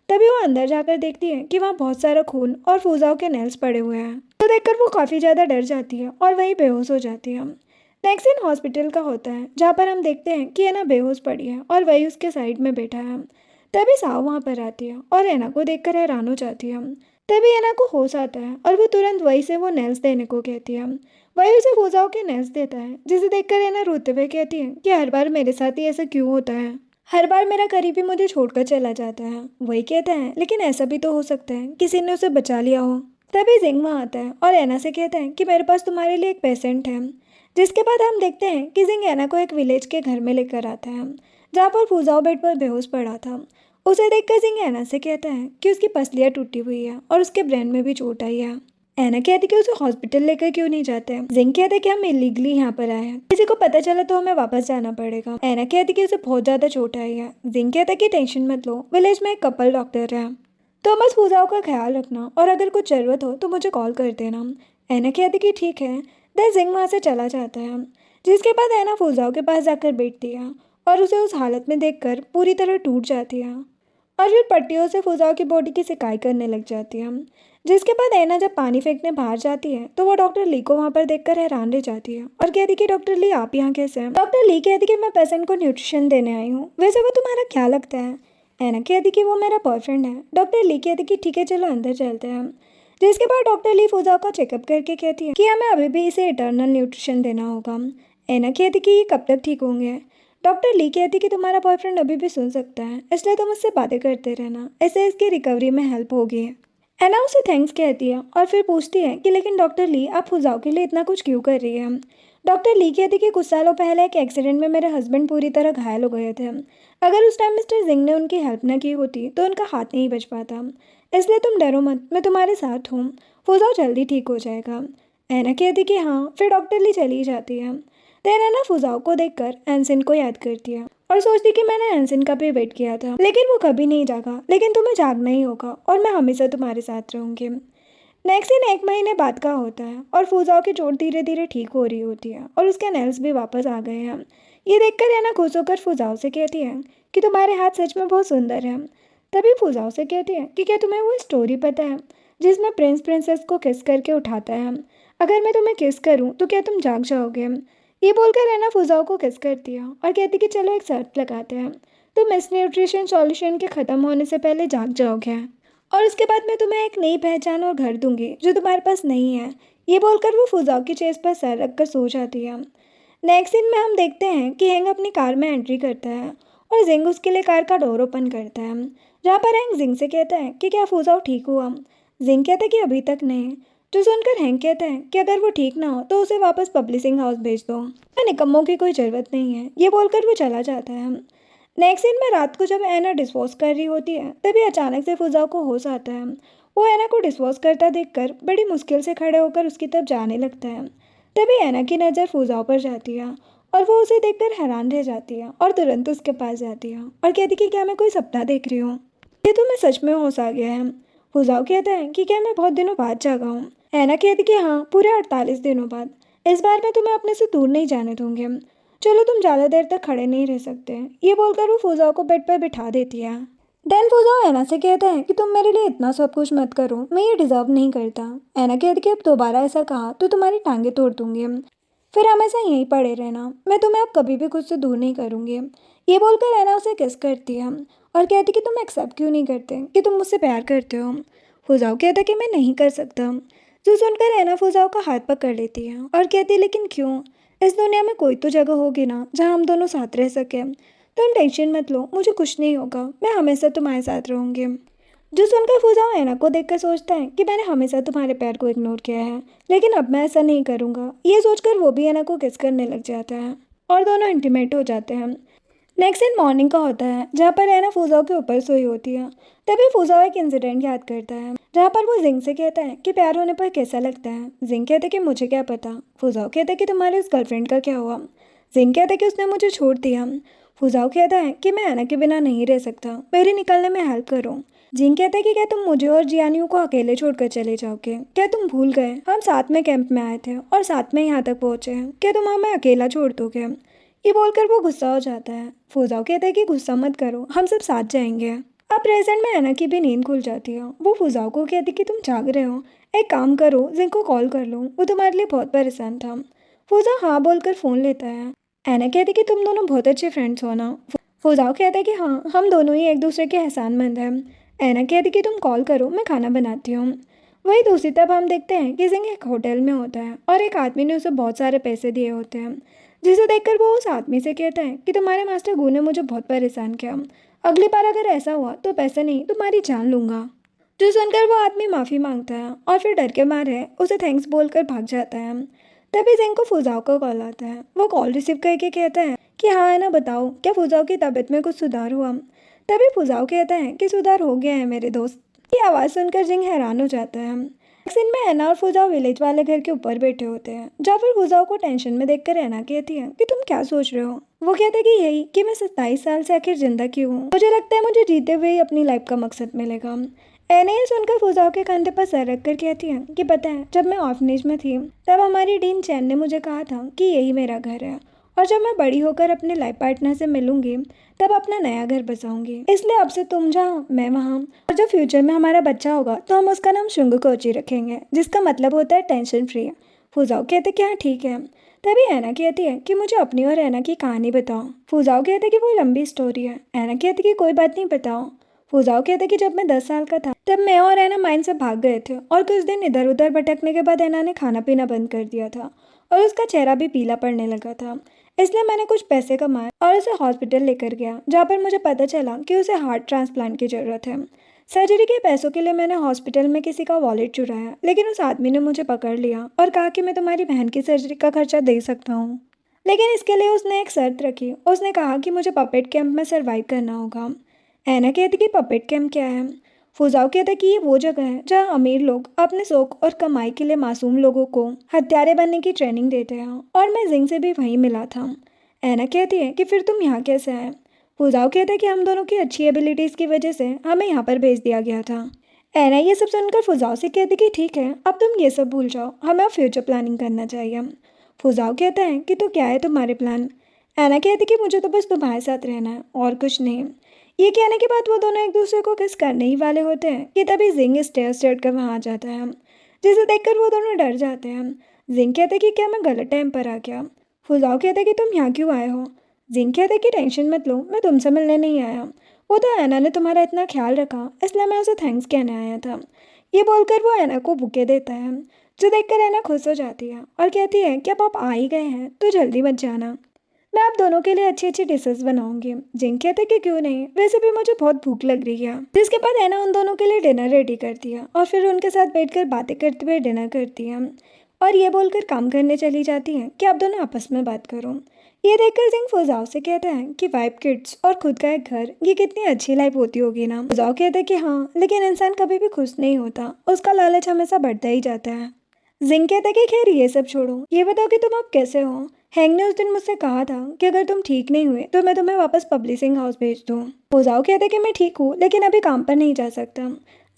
तभी वो अंदर जाकर देखती है कि वहाँ बहुत सारा खून और फुजाओ के नेल्स पड़े हुए हैं। तो देखकर वो काफ़ी ज़्यादा डर जाती है और वहीं बेहोश हो जाती है। नेक्स्ट सीन हॉस्पिटल का होता है जहाँ पर हम देखते हैं कि ऐना बेहोश पड़ी है और वही उसके साइड में बैठा है। तभी साव वहाँ पर आती है और ऐना को देखकर हैरान हो जाती है। तभी ऐना को होश आता है और वो तुरंत वही से वो नेल्स देने को कहती है। वही उसे फुजाओ के नेल्स देता है जिसे देखकर ऐना रोते हुए कहती है कि हर बार मेरे साथ ही ऐसा क्यों होता है, हर बार मेरा करीबी मुझे छोड़कर चला जाता है। वही कहता है लेकिन ऐसा भी तो हो सकता है किसी ने उसे बचा लिया हो। तभी जिंग वहाँ आता है और ऐना से कहता है कि मेरे पास तुम्हारे लिए एक पेशेंट है। जिसके बाद हम देखते हैं कि जिंग ऐना को एक विलेज के घर में लेकर आता है जहाँ पर फुजाओ बेड पर बेहोश पड़ा था। उसे देखकर जिंग ऐना से कहता है कि उसकी पसलियाँ टूटी हुई है और उसके ब्रेन में भी चोट आई है। ऐना कहती कि उसे हॉस्पिटल लेकर क्यों नहीं जाते हैं। जिंग कहते कि हम इलीगली यहाँ पर आए हैं, किसी को पता चला तो हमें वापस जाना पड़ेगा। ऐना कहती कि उसे बहुत ज़्यादा चोट आई है। जिंग कहता कि टेंशन मत लो, विलेज में एक कपल डॉक्टर है, तो बस फुजाओ का ख्याल रखना और अगर कुछ ज़रूरत हो तो मुझे कॉल कर देना। ऐना कहती कि ठीक है। देन जिंग वहाँ से चला जाता है, जिसके बाद ऐना फुजाओ के पास जाकर बैठती है और उसे उस हालत में देखकर पूरी तरह टूट जाती है और फिर पट्टियों से फुजाओ की बॉडी की सिकाई करने लग जाती है। जिसके बाद ऐना जब पानी फेंकने बाहर जाती है तो वो डॉक्टर ली को वहाँ पर देखकर हैरान रह जाती है और कहती कि डॉक्टर ली आप यहाँ कैसे हैं। डॉक्टर ली कहती कि मैं पेशेंट को न्यूट्रिशन देने आई हूँ, वैसे वो तुम्हारा क्या लगता है। ऐना कहती कि वो मेरा बॉयफ्रेंड है। डॉक्टर ली कहती कि ठीक है चलो अंदर चलते हैं। जिसके बाद डॉक्टर ली फुजाओ का चेकअप करके कहती है कि हमें अभी भी इसे इटर्नल न्यूट्रिशन देना होगा। ऐना कहती कि ये कब तक ठीक होंगे। डॉक्टर ली कहती कि तुम्हारा बॉयफ्रेंड अभी भी सुन सकता है, इसलिए तुम उससे बातें करते रहना, ऐसे इसकी रिकवरी में हेल्प होगी। ऐना उसे थैंक्स कहती है और फिर पूछती है कि लेकिन डॉक्टर ली आप फुजाओ के लिए इतना कुछ क्यों कर रही है। डॉक्टर ली कहती कि कुछ सालों पहले एक एक्सीडेंट में मेरे हस्बैंड पूरी तरह घायल हो गए थे। अगर उस टाइम मिस्टर जिंग ने उनकी हेल्प न की होती तो उनका हाथ नहीं बच पाता, इसलिए तुम डरो मत, मैं तुम्हारे साथ हूँ, फुजाओ जल्दी ठीक हो जाएगा। ऐना कहती कि हाँ। फिर डॉक्टर ली चली जाती है। देन ऐना फुजाओ को देखकर एंसिन को याद करती है और सोचती कि मैंने एंसिन का भी वेट किया था लेकिन वो कभी नहीं जागा, लेकिन तुम्हें जागना ही होगा और मैं हमेशा तुम्हारे साथ रहूँगी। नेक्स्ट दिन 1 महीने बाद का होता है और फुजाओ की चोट धीरे धीरे ठीक हो रही होती है और उसके नेल्स भी वापस आ गए हैं। ये देखकर ऐना खुश होकर फुजाओ से कहती है कि तुम्हारे हाथ सच में बहुत सुंदर है। तभी फुजाओ से कहती है कि क्या तुम्हें वो स्टोरी पता है जिसमें प्रिंस प्रिंसेस को किस करके उठाता है, अगर मैं तुम्हें किस करूँ तो क्या तुम जाग जाओगे। ये बोलकर ऐना फुजाओ को किस करती है और कहती कि चलो एक शर्त लगाते हैं, तुम इस न्यूट्रिशन सॉल्यूशन के ख़त्म होने से पहले जाग जाओगे और उसके बाद मैं तुम्हें एक नई पहचान और घर दूंगी जो तुम्हारे पास नहीं है। ये बोलकर वो फुजाओ की चेस्ट पर सर रखकर सो जाती है। नेक्स्ट सीन में हम देखते हैं कि हैंग अपनी कार में एंट्री करता है और जिंग उसके लिए कार का डोर ओपन करता है, जहाँ पर हैंग जिंग से कहता है कि क्या फुजाओ ठीक हुआ। जिंग कहता है कि अभी तक नहीं, जो सुनकर हैंग कहता है कि अगर वो ठीक ना हो तो उसे वापस पब्लिशिंग हाउस भेज दो, निकम्मों की कोई ज़रूरत नहीं है। ये बोलकर वो चला जाता है। नेक्स्ट सीन में रात को जब एना डिस्वॉश कर रही होती है तभी अचानक से फुजाओ को होश आता है। वो एना को डिस्वॉश करता देखकर बड़ी मुश्किल से खड़े होकर उसकी तरफ जाने लगता है। तभी एना की नज़र फुजाओ पर जाती है और वो उसे देखकर हैरान रह जाती है और तुरंत उसके पास जाती है और कहती कि क्या मैं कोई सपना देख रही हूँ, ये तो मैं सच में होश आ गया है। फुजाओ कहता है कि क्या मैं बहुत दिनों बाद जागा हूँ। एना कहती कि हाँ, पूरे 48 दिनों बाद। इस बार मैं तुम्हें अपने से दूर नहीं जाने दूंगी। चलो, तुम ज़्यादा देर तक खड़े नहीं रह सकते। ये बोलकर वो फुजाओ को बेड पर बिठा देती है। देन फुजाओ एना से कहता है कि तुम मेरे लिए इतना सब कुछ मत करो, मैं ये डिजर्व नहीं करता। एना कहती कि अब दोबारा ऐसा कहा तो तुम्हारी टांगें तोड़ दूंगी, फिर हमेशा यहीं पड़े रहना, मैं तुम्हें अब कभी भी खुद से दूर नहीं करूंगी। ये बोलकर एना उसे किस करती है और कहती कि तुम एक्सेप्ट क्यों नहीं करते कि तुम मुझसे प्यार करते हो। फुजाओ कहता कि मैं नहीं कर सकता, जो सुनकर एना फुजाओ का हाथ पकड़ लेती है और कहती है लेकिन क्यों, इस दुनिया में कोई तो जगह होगी ना जहाँ हम दोनों साथ रह सकें। तुम टेंशन मत लो, मुझे कुछ नहीं होगा, मैं हमेशा तुम्हारे साथ रहूँगी। जो सुनकर फुजाओ एना को देखकर सोचता है कि मैंने हमेशा तुम्हारे प्यार को इग्नोर किया है, लेकिन अब मैं ऐसा नहीं करूँगा। ये सोचकर वो भी एना को किस करने लग जाता है और दोनों इंटीमेट हो जाते हैं। नेक्स्ट दिन मॉर्निंग का होता है, जहाँ पर एना फुजाओ के ऊपर सोई होती है। तभी फुजाओ एक इंसिडेंट याद करता है, जहाँ पर वो जिंग से कहता है कि प्यार होने पर कैसा लगता है। जिंग कहते कि मुझे क्या पता। फुजाओ कहता है कि तुम्हारे उस गर्लफ्रेंड का क्या हुआ। जिंग कहता है कि उसने मुझे छोड़ दिया। फुजाओ कहता है कि मैं एना के बिना नहीं रह सकता, मेरे निकलने में हेल्प करो। जिंग कहता है कि क्या तुम मुझे और जियानियों को अकेले छोड़कर चले जाओगे? क्या तुम भूल गए हम साथ में कैंप में आए थे और साथ में यहाँ तक पहुँचे हैं? क्या तुम हमें अकेला छोड़ दोगे? ये बोलकर वो गुस्सा हो जाता है। फुजाओ कहता है कि गुस्सा मत करो, हम सब साथ जाएंगे। अब प्रेजेंट में एना की भी नींद खुल जाती है। वो फुजाओ को कहती कि तुम जाग रहे हो, एक काम करो, जिंग को कॉल कर लो, वो तुम्हारे लिए बहुत परेशान था। फुजाओ हाँ बोलकर फ़ोन लेता है। एना कहती कि तुम दोनों बहुत अच्छे फ्रेंड्स हो ना। फुजाओ कहता है कि हाँ, हम दोनों ही एक दूसरे के एहसानमंद हैं। एना कहती कि तुम कॉल करो, मैं खाना बनाती हूँ। वही दूसरी तरफ हम देखते हैं कि जिंग एक होटल में होता है और एक आदमी ने उसे बहुत सारे पैसे दिए होते हैं, जिसे देखकर वो उस आदमी से कहता है कि तुम्हारे मास्टर गू ने मुझे बहुत परेशान किया, अगली बार अगर ऐसा हुआ तो पैसे नहीं तुम्हारी जान लूँगा। जो सुनकर वो आदमी माफ़ी मांगता है और फिर डर के मारे उसे थैंक्स बोलकर भाग जाता है। तभी जिंग को फुजाओ का कॉल आता है। वो कॉल रिसीव करके कहता है कि हाँ है ना, बताओ क्या फुजाओ की तबीयत में कुछ सुधार हुआ। तभी फुजाओ कहता है कि सुधार हो गया है मेरे दोस्त। ये आवाज़ सुनकर जिंग हैरान हो जाता है। सीन में एना और फुजाओ विलेज वाले घर के ऊपर बैठे होते हैं, जहाँ पर फुजाओ को टेंशन में देखकर एना कहती है कि तुम क्या सोच रहे हो। वो कहता है कि यही कि मैं 27 साल से आखिर जिंदा क्यों हूँ, मुझे लगता है मुझे जीते हुए ही अपनी लाइफ का मकसद मिलेगा। एना ये सुनकर फुजाओ के कंधे पर सर रखकर कहती है कि पता है, जब मैं ऑर्फनेज में थी तब हमारी डीन चैन ने मुझे कहा था कि यही मेरा घर है, और जब मैं बड़ी होकर अपने लाइफ पार्टनर से मिलूंगी तब अपना नया घर बसाऊंगी। इसलिए अब से तुम जहाँ मैं वहाँ, और जब फ्यूचर में हमारा बच्चा होगा तो हम उसका नाम शुंग कोची रखेंगे, जिसका मतलब होता है टेंशन फ्री। फुजाओ कहते कि हाँ ठीक है। तभी एना कहती है कि मुझे अपनी और एना की कहानी बताओ। फुजाओ कहते कि वो लंबी स्टोरी है। एना कहती कि कोई बात नहीं, बताओ। फुजाओ कहते कि जब मैं 10 साल का था तब मैं और एना माइन से भाग गए थे, और कुछ दिन इधर उधर भटकने के बाद एना ने खाना पीना बंद कर दिया था और उसका चेहरा भी पीला पड़ने लगा था। इसलिए मैंने कुछ पैसे कमाए और उसे हॉस्पिटल लेकर गया, जहाँ पर मुझे पता चला कि उसे हार्ट ट्रांसप्लांट की ज़रूरत है। सर्जरी के पैसों के लिए मैंने हॉस्पिटल में किसी का वॉलेट चुराया, लेकिन उस आदमी ने मुझे पकड़ लिया और कहा कि मैं तुम्हारी बहन की सर्जरी का खर्चा दे सकता हूँ, लेकिन इसके लिए उसने एक शर्त रखी। उसने कहा कि मुझे पपेट कैंप में सर्वाइव करना होगा। एना कहती कि पपेट कैंप क्या है। फुजाओ कहता कि ये वो जगह है जहाँ अमीर लोग अपने शौक और कमाई के लिए मासूम लोगों को हत्यारे बनने की ट्रेनिंग देते हैं, और मैं जिंग से भी वहीं मिला था। एना कहती है कि फिर तुम यहाँ कैसे आए। फुजाओ कहता है कि हम दोनों की अच्छी एबिलिटीज़ की वजह से हमें यहाँ पर भेज दिया गया था। एना ये सब सुनकर फुजाओ से कहती कि ठीक है, अब तुम ये सब भूल जाओ, हमें अब फ्यूचर प्लानिंग करना चाहिए। फुजाओ कहता है कि तो क्या है तुम्हारे प्लान। एना कहती कि मुझे तो बस तुम्हारे साथ रहना है और कुछ नहीं। ये कहने के बाद वो दोनों एक दूसरे को किस करने ही वाले होते हैं कि तभी जिंग स्टेयर्स चढ़कर वहाँ आ जाता है, जिसे देखकर वो दोनों डर जाते हैं। जिंग कहते कि क्या मैं गलत टाइम पर आ गया। फुजाओ कहते कि तुम यहाँ क्यों आए हो। जिंग कहता है कि टेंशन मत लो, मैं तुमसे मिलने नहीं आया। वो तो ऐना ने तुम्हारा इतना ख्याल रखा, इसलिए मैं उसे थैंक्स कहने आया था। ये बोलकर वो ऐना को बुके देता है, जो देखकर ऐना खुश हो जाती है और कहती है कि अब आप आ ही गए हैं तो जल्दी मत जाना, मैं आप दोनों के लिए अच्छी अच्छी डिशेस बनाऊंगी। जिंग कहते कि क्यों नहीं, वैसे भी मुझे बहुत भूख लग रही है। जिसके बाद ऐना उन दोनों के लिए डिनर रेडी करती है और फिर उनके साथ बैठकर बातें करते हुए डिनर करती है और ये बोलकर काम करने चली जाती है कि आप दोनों आपस में बात करो। ये देखकर जिंग फुजाओ से कहता है कि वाइफ, किड्स और खुद का एक घर, ये कितनी अच्छी लाइफ होती होगी ना। फुजाओ कहता है कि हाँ, लेकिन इंसान कभी भी खुश नहीं होता, उसका लालच हमेशा बढ़ता ही जाता है। जिंग कहता है कि खैर ये सब छोड़ो, ये बताओ कि तुम अब कैसे हो। हैंग ने उस दिन मुझसे कहा था कि अगर तुम ठीक नहीं हुए तो मैं तुम्हें वापस पब्लिशिंग हाउस भेज दूँ। फुजाओ कहता है कि मैं ठीक हूँ, लेकिन अभी काम पर नहीं जा सकता।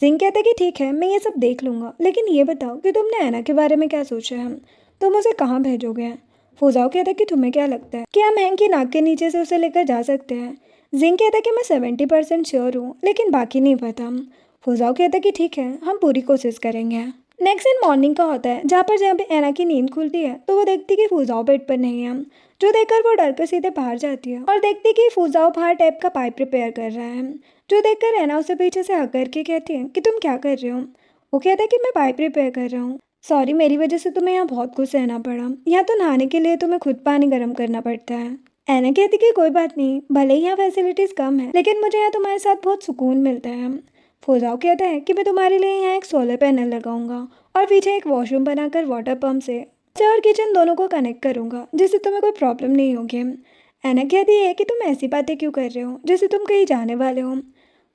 जिंग कहता है कि ठीक है, मैं ये सब देख लूँगा, लेकिन ये बताओ कि तुमने ऐना के बारे में क्या सोचा है, तुम उसे कहाँ भेजोगे। फुजाओ कहता है कि तुम्हें क्या लगता है कि हम हैंग की नाक के नीचे से उसे लेकर जा सकते हैं। जिंग कहता है कि मैं 70% श्योर हूँ, लेकिन बाकी नहीं पता। फुजाओ कहता है कि ठीक है, हम पूरी कोशिश करेंगे। नेक्स्ट दिन मॉर्निंग का होता है, जहाँ पर जब ऐना की नींद खुलती है तो वो देखती कि फुजाओ बेड पर नहीं है, जो देखकर वो डर कर सीधे बाहर जाती है और देखती कि फुजाओ बाहर टैप का पाइप रिपेयर कर रहा है, जो देखकर ऐना उसे पीछे से हक करके कहती है कि तुम क्या कर रहे हो। वो कहता है कि मैं पाइप रिपेयर कर रहा हूँ, सॉरी, मेरी वजह से तुम्हें यहाँ बहुत कुछ सहना पड़ा, यहाँ तो नहाने के लिए तुम्हें खुद पानी गर्म करना पड़ता है। ऐना कहती कि कोई बात नहीं, भले ही यहाँ फैसिलिटीज़ कम है, लेकिन मुझे यहाँ तुम्हारे साथ बहुत सुकून मिलता है। फुजाओ कहता है कि मैं तुम्हारे लिए यहाँ एक सोलर पैनल लगाऊंगा और पीछे एक वॉशरूम बनाकर वाटर पंप से और किचन दोनों को कनेक्ट करूंगा, जिससे तुम्हें कोई प्रॉब्लम नहीं होगी। ऐना कहती है कि तुम ऐसी बातें क्यों कर रहे हो जैसे तुम कहीं जाने वाले हो।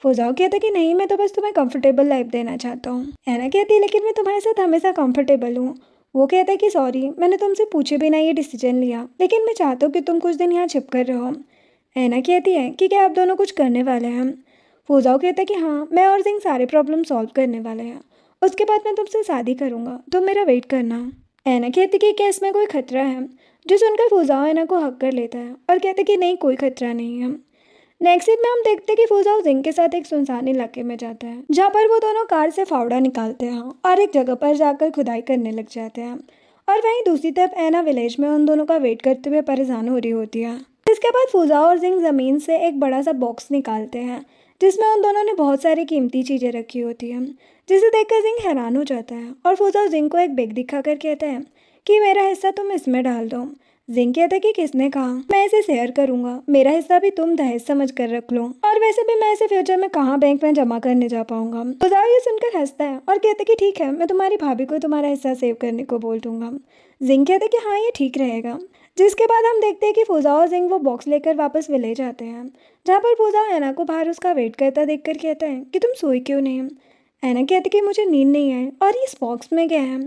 फुजाओ कहता है कि नहीं, मैं तो बस तुम्हें कंफर्टेबल लाइफ देना चाहता हूँ। ऐना कहती है लेकिन मैं तुम्हारे साथ हमेशा कंफर्टेबल हूँ। वो कहता है कि सॉरी, मैंने तुमसे पूछे बिना ये डिसीजन लिया, लेकिन मैं चाहता हूँ कि तुम कुछ दिन यहाँ छिप कर रहो। ऐना कहती है कि क्या आप दोनों कुछ करने वाले हैं। फुजाओ कहता है कि हाँ, मैं और जिंग सारे प्रॉब्लम सॉल्व करने वाले हैं, उसके बाद मैं तुमसे शादी करूँगा, तुम मेरा वेट करना। ऐना कहती कि क्या इसमें कोई खतरा है, जो सुनकर फुजाओ ऐना को हक कर लेता है और कहते कि नहीं, कोई खतरा नहीं है। नेक्स्ट सीन में हम देखते हैं कि फुजाओ जिंग के साथ एक सुनसान इलाके में जाता है, जहाँ पर वो दोनों कार से फावड़ा निकालते हैं और एक जगह पर जाकर खुदाई करने लग जाते हैं। और वहीं दूसरी तरफ ऐना विलेज में उन दोनों का वेट करते हुए परेशान हो रही होती है। इसके बाद फुजाओ और जिंग ज़मीन से एक बड़ा सा बॉक्स निकालते हैं, जिसमें उन दोनों ने बहुत सारी कीमती चीज़ें रखी होती हैं, जिसे देखकर जिंग हैरान हो जाता है और फुजाओ जिंग को एक बैग दिखाकर कहता है कि मेरा हिस्सा तुम इसमें डाल दो। जिंग कहता है कि किसने कहा, मैं इसे शेयर करूंगा, मेरा हिस्सा भी तुम दहेज समझ कर रख लो, और वैसे भी मैं इसे फ्यूचर में कहाँ बैंक में जमा करने जा पाऊंगा। फुजाओ ये सुनकर हंसता है और कहता है कि ठीक है, मैं तुम्हारी भाभी को तुम्हारा हिस्सा सेव करने को बोल दूंगा। जिंग कहता है कि हाँ, ये ठीक रहेगा। जिसके बाद हम देखते हैं कि फुजाओ और जिंग वो बॉक्स लेकर वापस विलेज आते हैं, जहाँ पर फुजाओ ऐना को बाहर उसका वेट करता देखकर कहता है कि तुम सोई क्यों नहीं। ऐना कहती कि मुझे नींद नहीं आई और इस बॉक्स में क्या है।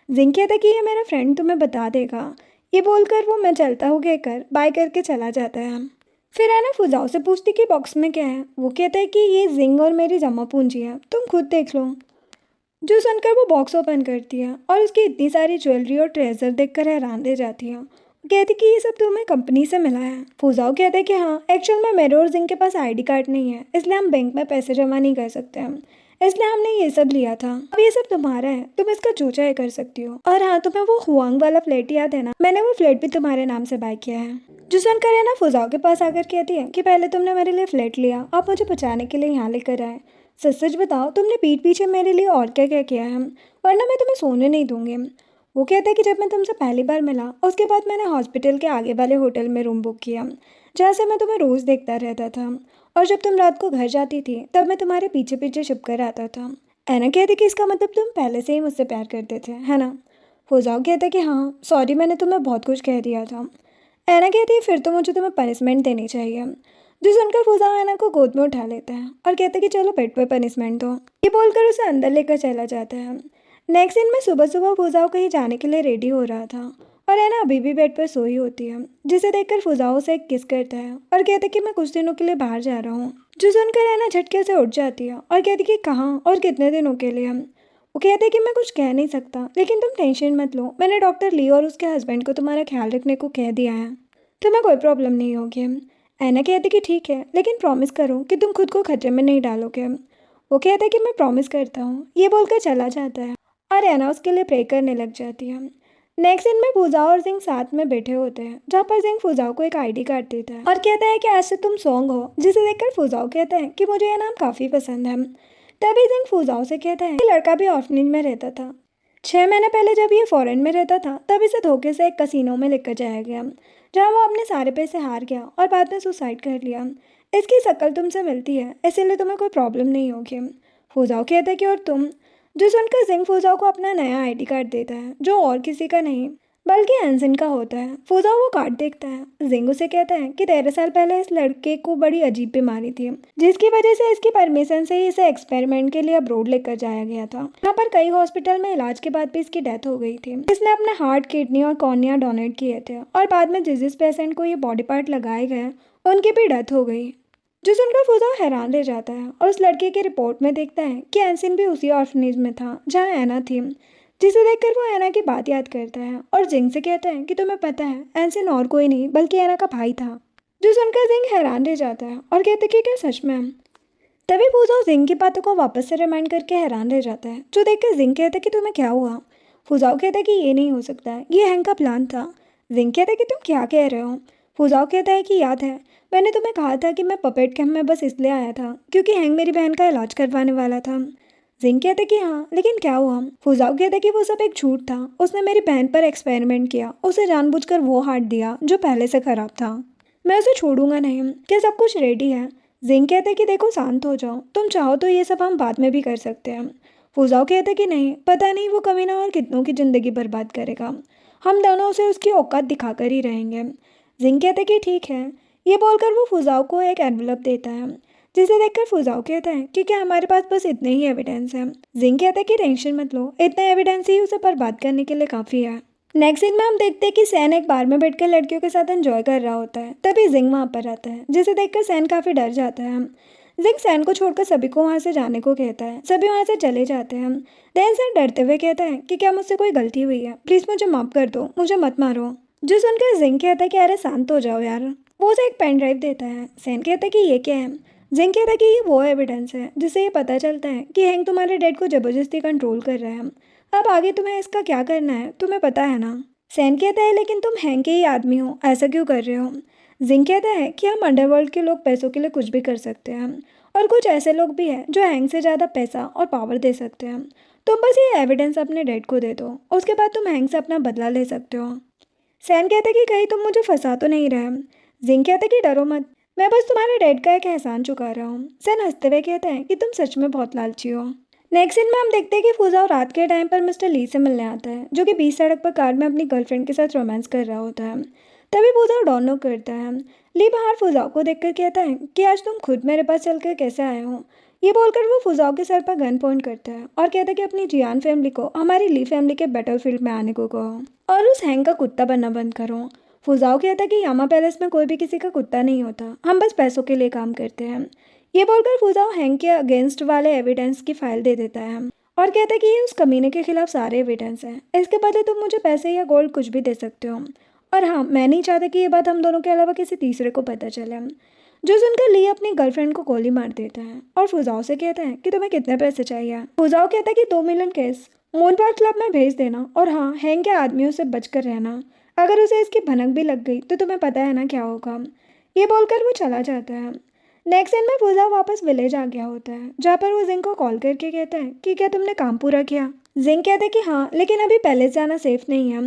जिंग कहता कि ये मेरा फ्रेंड तुम्हें बता देगा। ये बोलकर वो मैं चलता हूँ कहकर बाय करके चला जाता है। फिर ऐना फुजाओ से पूछती कि बॉक्स में क्या है। वो कहता है कि ये जिंग और मेरी जमा पूंजी है, तुम खुद देख लो। जो सुनकर वो बॉक्स ओपन करती है और उसकी इतनी सारी ज्वेलरी और ट्रेजर देखकर हैरान रह जाती है। कहती कि ये सब तुम्हें कंपनी से मिला है। फुजाओ कहते हैं कि हाँ, एक्चुअल में मेरे और जिंग के पास आईडी कार्ड नहीं है, इसलिए हम बैंक में पैसे जमा नहीं कर सकते हैं, इसलिए हमने ये सब लिया था। अब ये सब तुम्हारा है, तुम इसका जो चाहे कर सकती हो। और हाँ, तुम्हें वो हुआंग वाला फ्लैट याद है ना, मैंने वो फ्लैट भी तुम्हारे नाम से बाय किया है। जो सुनकर है ना फुजाओ के पास आकर कहती है कि पहले तुमने मेरे लिए फ्लैट लिया, आप मुझे बचाने के लिए यहाँ लेकर आए। सच सच बताओ, तुमने पीठ पीछे मेरे लिए और क्या क्या किया है, वरना मैं तुम्हें सोने नहीं दूंगी। वो कहता है कि जब मैं तुमसे पहली बार मिला, उसके बाद मैंने हॉस्पिटल के आगे वाले होटल में रूम बुक किया, जहाँ से मैं तुम्हें रोज़ देखता रहता था, और जब तुम रात को घर जाती थी तब मैं तुम्हारे पीछे पीछे छुप कर आता था। ऐना कहती कि इसका मतलब तुम पहले से ही मुझसे प्यार करते थे, है ना। फुजाओ कहता है कि हाँ, सॉरी, मैंने तुम्हें बहुत कुछ कह दिया था। ऐना कहती है फिर तो मुझे तुम्हें पनिशमेंट देनी चाहिए। जो सुनकर फुजाओ ऐना को गोद में उठा लेता है और कहता है कि चलो बेड पर पनिशमेंट दो। ये बोलकर उसे अंदर लेकर चला जाता है। नेक्स्ट दिन में सुबह सुबह फुजाओ कहीं जाने के लिए रेडी हो रहा था और ऐना अभी भी बेड पर सोई होती है, जिसे देखकर फुजाओ से एक किस करता है और कहता है कि मैं कुछ दिनों के लिए बाहर जा रहा हूँ। जो सुनकर ऐना झटके से उठ जाती है और कहती कि कहाँ और कितने दिनों के लिए। वो कहते कि मैं कुछ कह नहीं सकता, लेकिन तुम टेंशन मत लो, मैंने डॉक्टर ली और उसके हस्बैंड को तुम्हारा ख्याल रखने को कह दिया है, तुम्हें कोई प्रॉब्लम नहीं होगी। ऐना कहती कि ठीक है, लेकिन प्रॉमिस करो कि तुम खुद को खतरे में नहीं डालोगे। वो कहता है कि मैं प्रॉमिस करता हूँ। ये बोलकर चला जाता है और ऐना उसके लिए प्रे करने लग जाती है। नेक्स्ट सीन में फुजाओ और जिंग साथ में बैठे होते हैं, जहाँ पर जिंग फुजाओ को एक आईडी कार्ड देता है और कहता है कि आज से तुम सॉन्ग हो, जिसे देखकर फुजाओ कहता है कि मुझे यह नाम काफ़ी पसंद है। तभी जिंग फुजाओ से कहता है कि लड़का भी ऑर्फनेज में रहता था। 6 महीने पहले जब ये फॉरेन में रहता था तब इसे धोखे से एक कसिनो में लेकर जाया गया, जहाँ वो अपने सारे पैसे हार गया और बाद में सुसाइड कर लिया। इसकी शक्ल तुमसे मिलती है, इसीलिए तुम्हें कोई प्रॉब्लम नहीं होगी। फुजाओ कहता है कि और तुम, जो सुनकर जिंग फुजाओ को अपना नया आईडी कार्ड देता है, जो और किसी का नहीं बल्कि एंसिन का होता है। फुजाओ वो कार्ड देखता है। जिंग उसे कहता है कि 13 साल पहले इस लड़के को बड़ी अजीब बीमारी थी, जिसकी वजह से इसकी परमिशन से ही इसे एक्सपेरिमेंट के लिए अब्रोड लेकर जाया गया था। यहाँ पर कई हॉस्पिटल में इलाज के बाद भी इसकी डेथ हो गई थी। इसने अपने हार्ट, किडनी और कॉर्निया डोनेट किए थे और बाद में जिस पेशेंट को ये बॉडी पार्ट लगाए गए उनकी भी डेथ हो गई। जो सुनकर फुजाओ हैरान रह जाता है और उस लड़के की रिपोर्ट में देखता है कि एंसिन भी उसी ऑर्फनेज में था जहाँ एना थी, जिसे देखकर वो एना की बात याद करता है और जिंग से कहता है कि तुम्हें पता है एंसिन और कोई नहीं बल्कि एना का भाई था। जो सुनकर जिंग हैरान रह जाता है और कहता है कि क्या सच में? तभी फुजाओ जिंग की बातों को वापस से रिमाइंड करके हैरान रह जाता है। जो देखकर जिंग कहता है कि तुम्हें क्या हुआ? फुजाओ कहता है कि ये नहीं हो सकता, ये हैंग का प्लान था। जिंग कहता है कि तुम क्या कह रहे हो? फुजाओ कहता है कि याद है मैंने तुम्हें कहा था कि मैं पपेट कैंप में बस इसलिए आया था क्योंकि हैंग मेरी बहन का इलाज करवाने वाला था। जिंग कहते कि हाँ, लेकिन क्या हुआ? फुजाओ कहते कि वो सब एक झूठ था। उसने मेरी बहन पर एक्सपेरिमेंट किया, उसे जानबूझकर वो हार्ट दिया जो पहले से खराब था। मैं उसे छोड़ूंगा नहीं। क्या सब कुछ रेडी है? जिंग कहते कि देखो शांत हो जाओ, तुम चाहो तो ये सब हम बाद में भी कर सकते हैं। फुजाओ कहते कि नहीं, पता नहीं वो कमीना और कितनों की ज़िंदगी बर्बाद करेगा, हम दोनों उसे उसकी औकात दिखाकर ही रहेंगे। जिंग कहते कि ठीक है। ये बोलकर वो फुजाओ को एक एनवलप देता है, जिसे देखकर फुजाओ कहता है कि क्या हमारे पास बस इतने ही एविडेंस है? जिंग कहता है कि टेंशन मत लो, इतने एविडेंस ही उसे बर्बाद करने के लिए काफ़ी है। नेक्स्ट सीन में हम देखते हैं कि सैन एक बार में बैठकर लड़कियों के साथ एंजॉय कर रहा होता है। तभी जिंग वहाँ पर आता है, जिसे देखकर सैन काफ़ी डर जाता है। जिंग सैन को छोड़कर सभी को वहाँ से जाने को कहता है। सभी वहाँ से चले जाते हैं। देन सैन डरते हुए कहता है कि क्या मुझसे कोई गलती हुई है, प्लीज़ मुझे माफ़ कर दो, मुझे मत मारो। जो सुनकर जिंग कहता है कि अरे शांत हो जाओ यार। वो उसे एक पेन ड्राइव देता है। सैन कहता है कि ये क्या है? जिंग कहता है कि ये वो एविडेंस है जिससे ये पता चलता है कि हैंग तुम्हारे डैड को ज़बरदस्ती कंट्रोल कर रहा है। अब आगे तुम्हें इसका क्या करना है तुम्हें पता है ना? सैन कहता है लेकिन तुम हैंग के ही आदमी हो, ऐसा क्यों कर रहे हो? जिंग कहता है कि हम अंडरवर्ल्ड के लोग पैसों के लिए कुछ भी कर सकते हैं और कुछ ऐसे लोग भी हैं जो हैंग से ज़्यादा पैसा और पावर दे सकते हैं। तुम बस ये एविडेंस अपने डैड को दे दो, उसके बाद तुम हैंग से अपना बदला ले सकते हो। सैन कहता है कि कहीं तुम मुझे फंसा तो नहीं रहे? जिंग कहता है कि डरो मत, मैं बस तुम्हारे डैड का एक एहसान चुका रहा हूँ। सैन हंसते हुए कहता है कि तुम सच में बहुत लालची हो। नेक्स्ट सीन में हम देखते हैं कि फुजाओ रात के टाइम पर मिस्टर ली से मिलने आता है, जो कि बीच सड़क पर कार में अपनी गर्लफ्रेंड के साथ रोमांस कर रहा होता है। तभी फुजाओ डोर नॉक करता है। ली बाहर फुजाओ को देखकर कहता है कि आज तुम खुद मेरे पास चलकर कैसे आए हो? ये बोलकर वो फुजाओ के सर पर गन पॉइंट करता है और कहता है कि अपनी जियान फैमिली को हमारी ली फैमिली के बैटलफील्ड में आने को कहो और उस हैंग का कुत्ता बनना बंद करो। फुजाओ कहता है कि यामा पैलेस में कोई भी किसी का कुत्ता नहीं होता, हम बस पैसों के लिए काम करते हैं। ये बोलकर फुजाओ हैंग के अगेंस्ट वाले एविडेंस की फाइल दे देता है और कहता है कि ये उस कमीने के खिलाफ सारे एविडेंस हैं, इसके बदले तुम मुझे पैसे या गोल्ड कुछ भी दे सकते हो। और हाँ, मैं नहीं चाहता कि ये बात हम दोनों के अलावा किसी तीसरे को पता चले। जो सुनकर ली अपनी गर्लफ्रेंड को गोली मार देता है और फुजाओ से कहता है कि तुम्हें कितने पैसे चाहिए? फुजाओ कहता है कि 2 million cash moon park club में भेज देना और हाँ, हैंग के आदमियों से बचकर रहना, अगर उसे इसकी भनक भी लग गई तो तुम्हें पता है ना क्या होगा। ये बोलकर वो चला जाता है। नेक्स्ट सीन में फुजाओ वापस विलेज आ गया होता है, जहाँ पर वो जिंग को कॉल करके कहता है कि क्या तुमने काम पूरा किया? जिंग कहता है कि हाँ, लेकिन अभी पैलेस जाना सेफ नहीं है।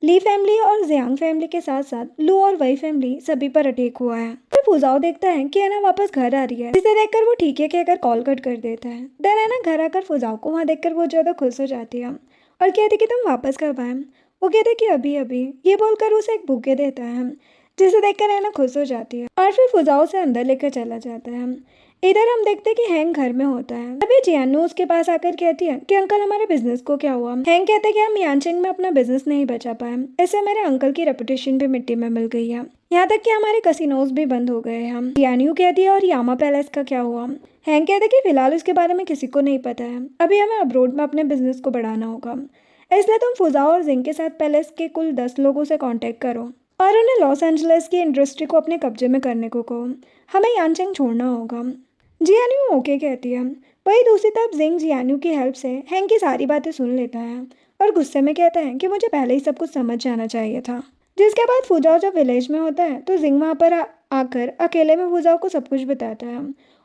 ली फैमिली और जियांग फैमिली के साथ साथ लू और वही फैमिली सभी पर अटैक हुआ है। फिर फुजाओ देखता है कि एना वापस घर आ रही है, जिसे देखकर वो ठीक है कहकर कॉल कट कर देता है। देन एना घर आकर फुजाओ को वहाँ देखकर बहुत ज़्यादा खुश हो जाती है और कहती कि तुम वापस कब आए? वो कहते कि अभी अभी। ये बोलकर उसे एक बुके देता है, जिसे देखकर एना खुश हो जाती है और फिर फुजाओ से अंदर लेकर चला जाता है। इधर हम देखते हैं कि हैंग घर में होता है। तभी जियानू उसके पास आकर कहती है कि अंकल हमारे बिजनेस को क्या हुआ? हैंग कहते हैं कि हम यानचिंग में अपना बिजनेस नहीं बचा पाए, इससे मेरे अंकल की रेपुटेशन भी मिट्टी में मिल गई है, यहाँ तक कि हमारे कसिनोज भी बंद हो गए हैं। जियानू कहती है और यामा पैलेस का क्या हुआ? हैंग कहते हैं कि फिलहाल उसके बारे में किसी को नहीं पता है, अभी हमें अब्रोड में अपने बिजनेस को बढ़ाना होगा, इसलिए तुम फुजाओ और जिंग के साथ पैलेस के कुल 10 लोगों से कांटेक्ट करो और उन्हें लॉस एंजलिस की इंडस्ट्री को अपने कब्जे में करने को कहो, हमें यानचिंग छोड़ना होगा। जियान्यू ओके कहती है। वही दूसरी तरफ जिंग जियान्यू की हेल्प से हैंग की सारी बातें सुन लेता है और गुस्से में कहता है कि मुझे पहले ही सब कुछ समझ जाना चाहिए था। जिसके बाद फुजाओ जब विलेज में होता है तो जिंग वहाँ पर आकर अकेले में फुजाओ को सब कुछ बताता है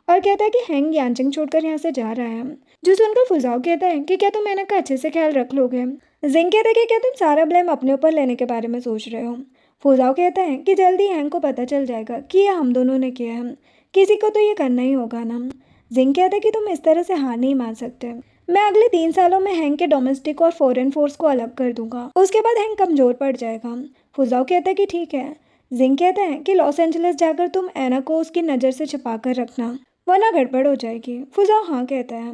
और कहता है कि हैंग यानचिंग छोड़कर यहाँ से जा रहा है। जो सुनकर फुजाओ कहता है कि क्या तुम मैंने का अच्छे से ख्याल रख लोगे। जिंग कहता है कि क्या तुम सारा ब्लेम अपने ऊपर लेने के बारे में सोच रहे हो। फुजाओ कहता है कि जल्दी हैंग को पता चल जाएगा कि यह हम दोनों ने किया है, किसी को तो ये करना ही होगा ना। जिंग कहता है कि तुम इस तरह से हार नहीं मान सकते। मैं अगले 3 सालों में हैंग के डोमेस्टिक और फॉरेन फोर्स को अलग कर दूंगा, उसके बाद हैंग कमज़ोर पड़ जाएगा। फुजाओ कहता है कि ठीक है। जिंग कहता है कि लॉस एंजलिस जाकर तुम एना को उसकी नज़र से छिपा कर रखना, वरना गड़बड़ हो जाएगी। फुजाओ हाँ कहता है।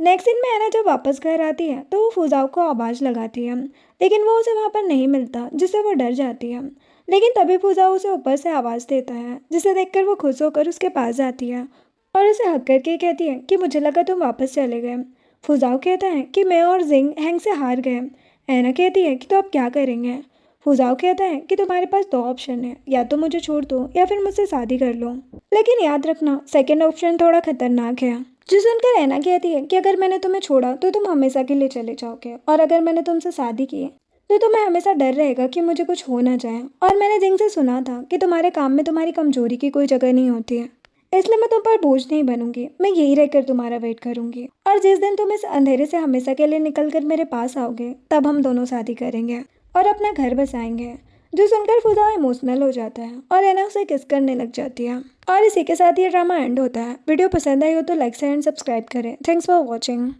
नेक्स्ट सीन में एना जब वापस घर आती है तो वो फुजाओ को आवाज़ लगाती है, लेकिन वो उसे वहाँ पर नहीं मिलता, जिससे वो डर जाती है। लेकिन तभी फुजाओ उसे ऊपर से आवाज़ देता है, जिसे देखकर वो खुश होकर उसके पास जाती है और उसे हक करके कहती है कि मुझे लगा तुम वापस चले गए। फुजाओ कहता है कि मैं और जिंग हैंग से हार गए। एना कहती है कि तो अब क्या करेंगे। फुजाओ कहता है कि तुम्हारे पास 2 ऑप्शन है, या तो मुझे छोड़ दो या फिर मुझसे शादी कर लो, लेकिन याद रखना सेकंड ऑप्शन थोड़ा खतरनाक है। जो सुनकर एना कहती है कि अगर मैंने तुम्हें छोड़ा तो तुम हमेशा के लिए चले जाओगे, और अगर मैंने तुमसे शादी की तो तुम्हें हमेशा डर रहेगा कि मुझे कुछ हो ना जाए। और मैंने जिंग से सुना था कि तुम्हारे काम में तुम्हारी कमजोरी की कोई जगह नहीं होती है, इसलिए मैं तुम पर बोझ नहीं बनूंगी। मैं यही रहकर तुम्हारा वेट करूंगी, और जिस दिन तुम इस अंधेरे से हमेशा के लिए निकल कर मेरे पास आओगे तब हम दोनों शादी करेंगे और अपना घर बसाएंगे। जो सुनकर फुजाओ इमोशनल हो जाता है और एना उसे किस करने लग जाती है। और इसी के साथ ये ड्रामा एंड होता है। वीडियो पसंद आई हो तो लाइक शेयर एंड सब्सक्राइब करें। Thanks for watching.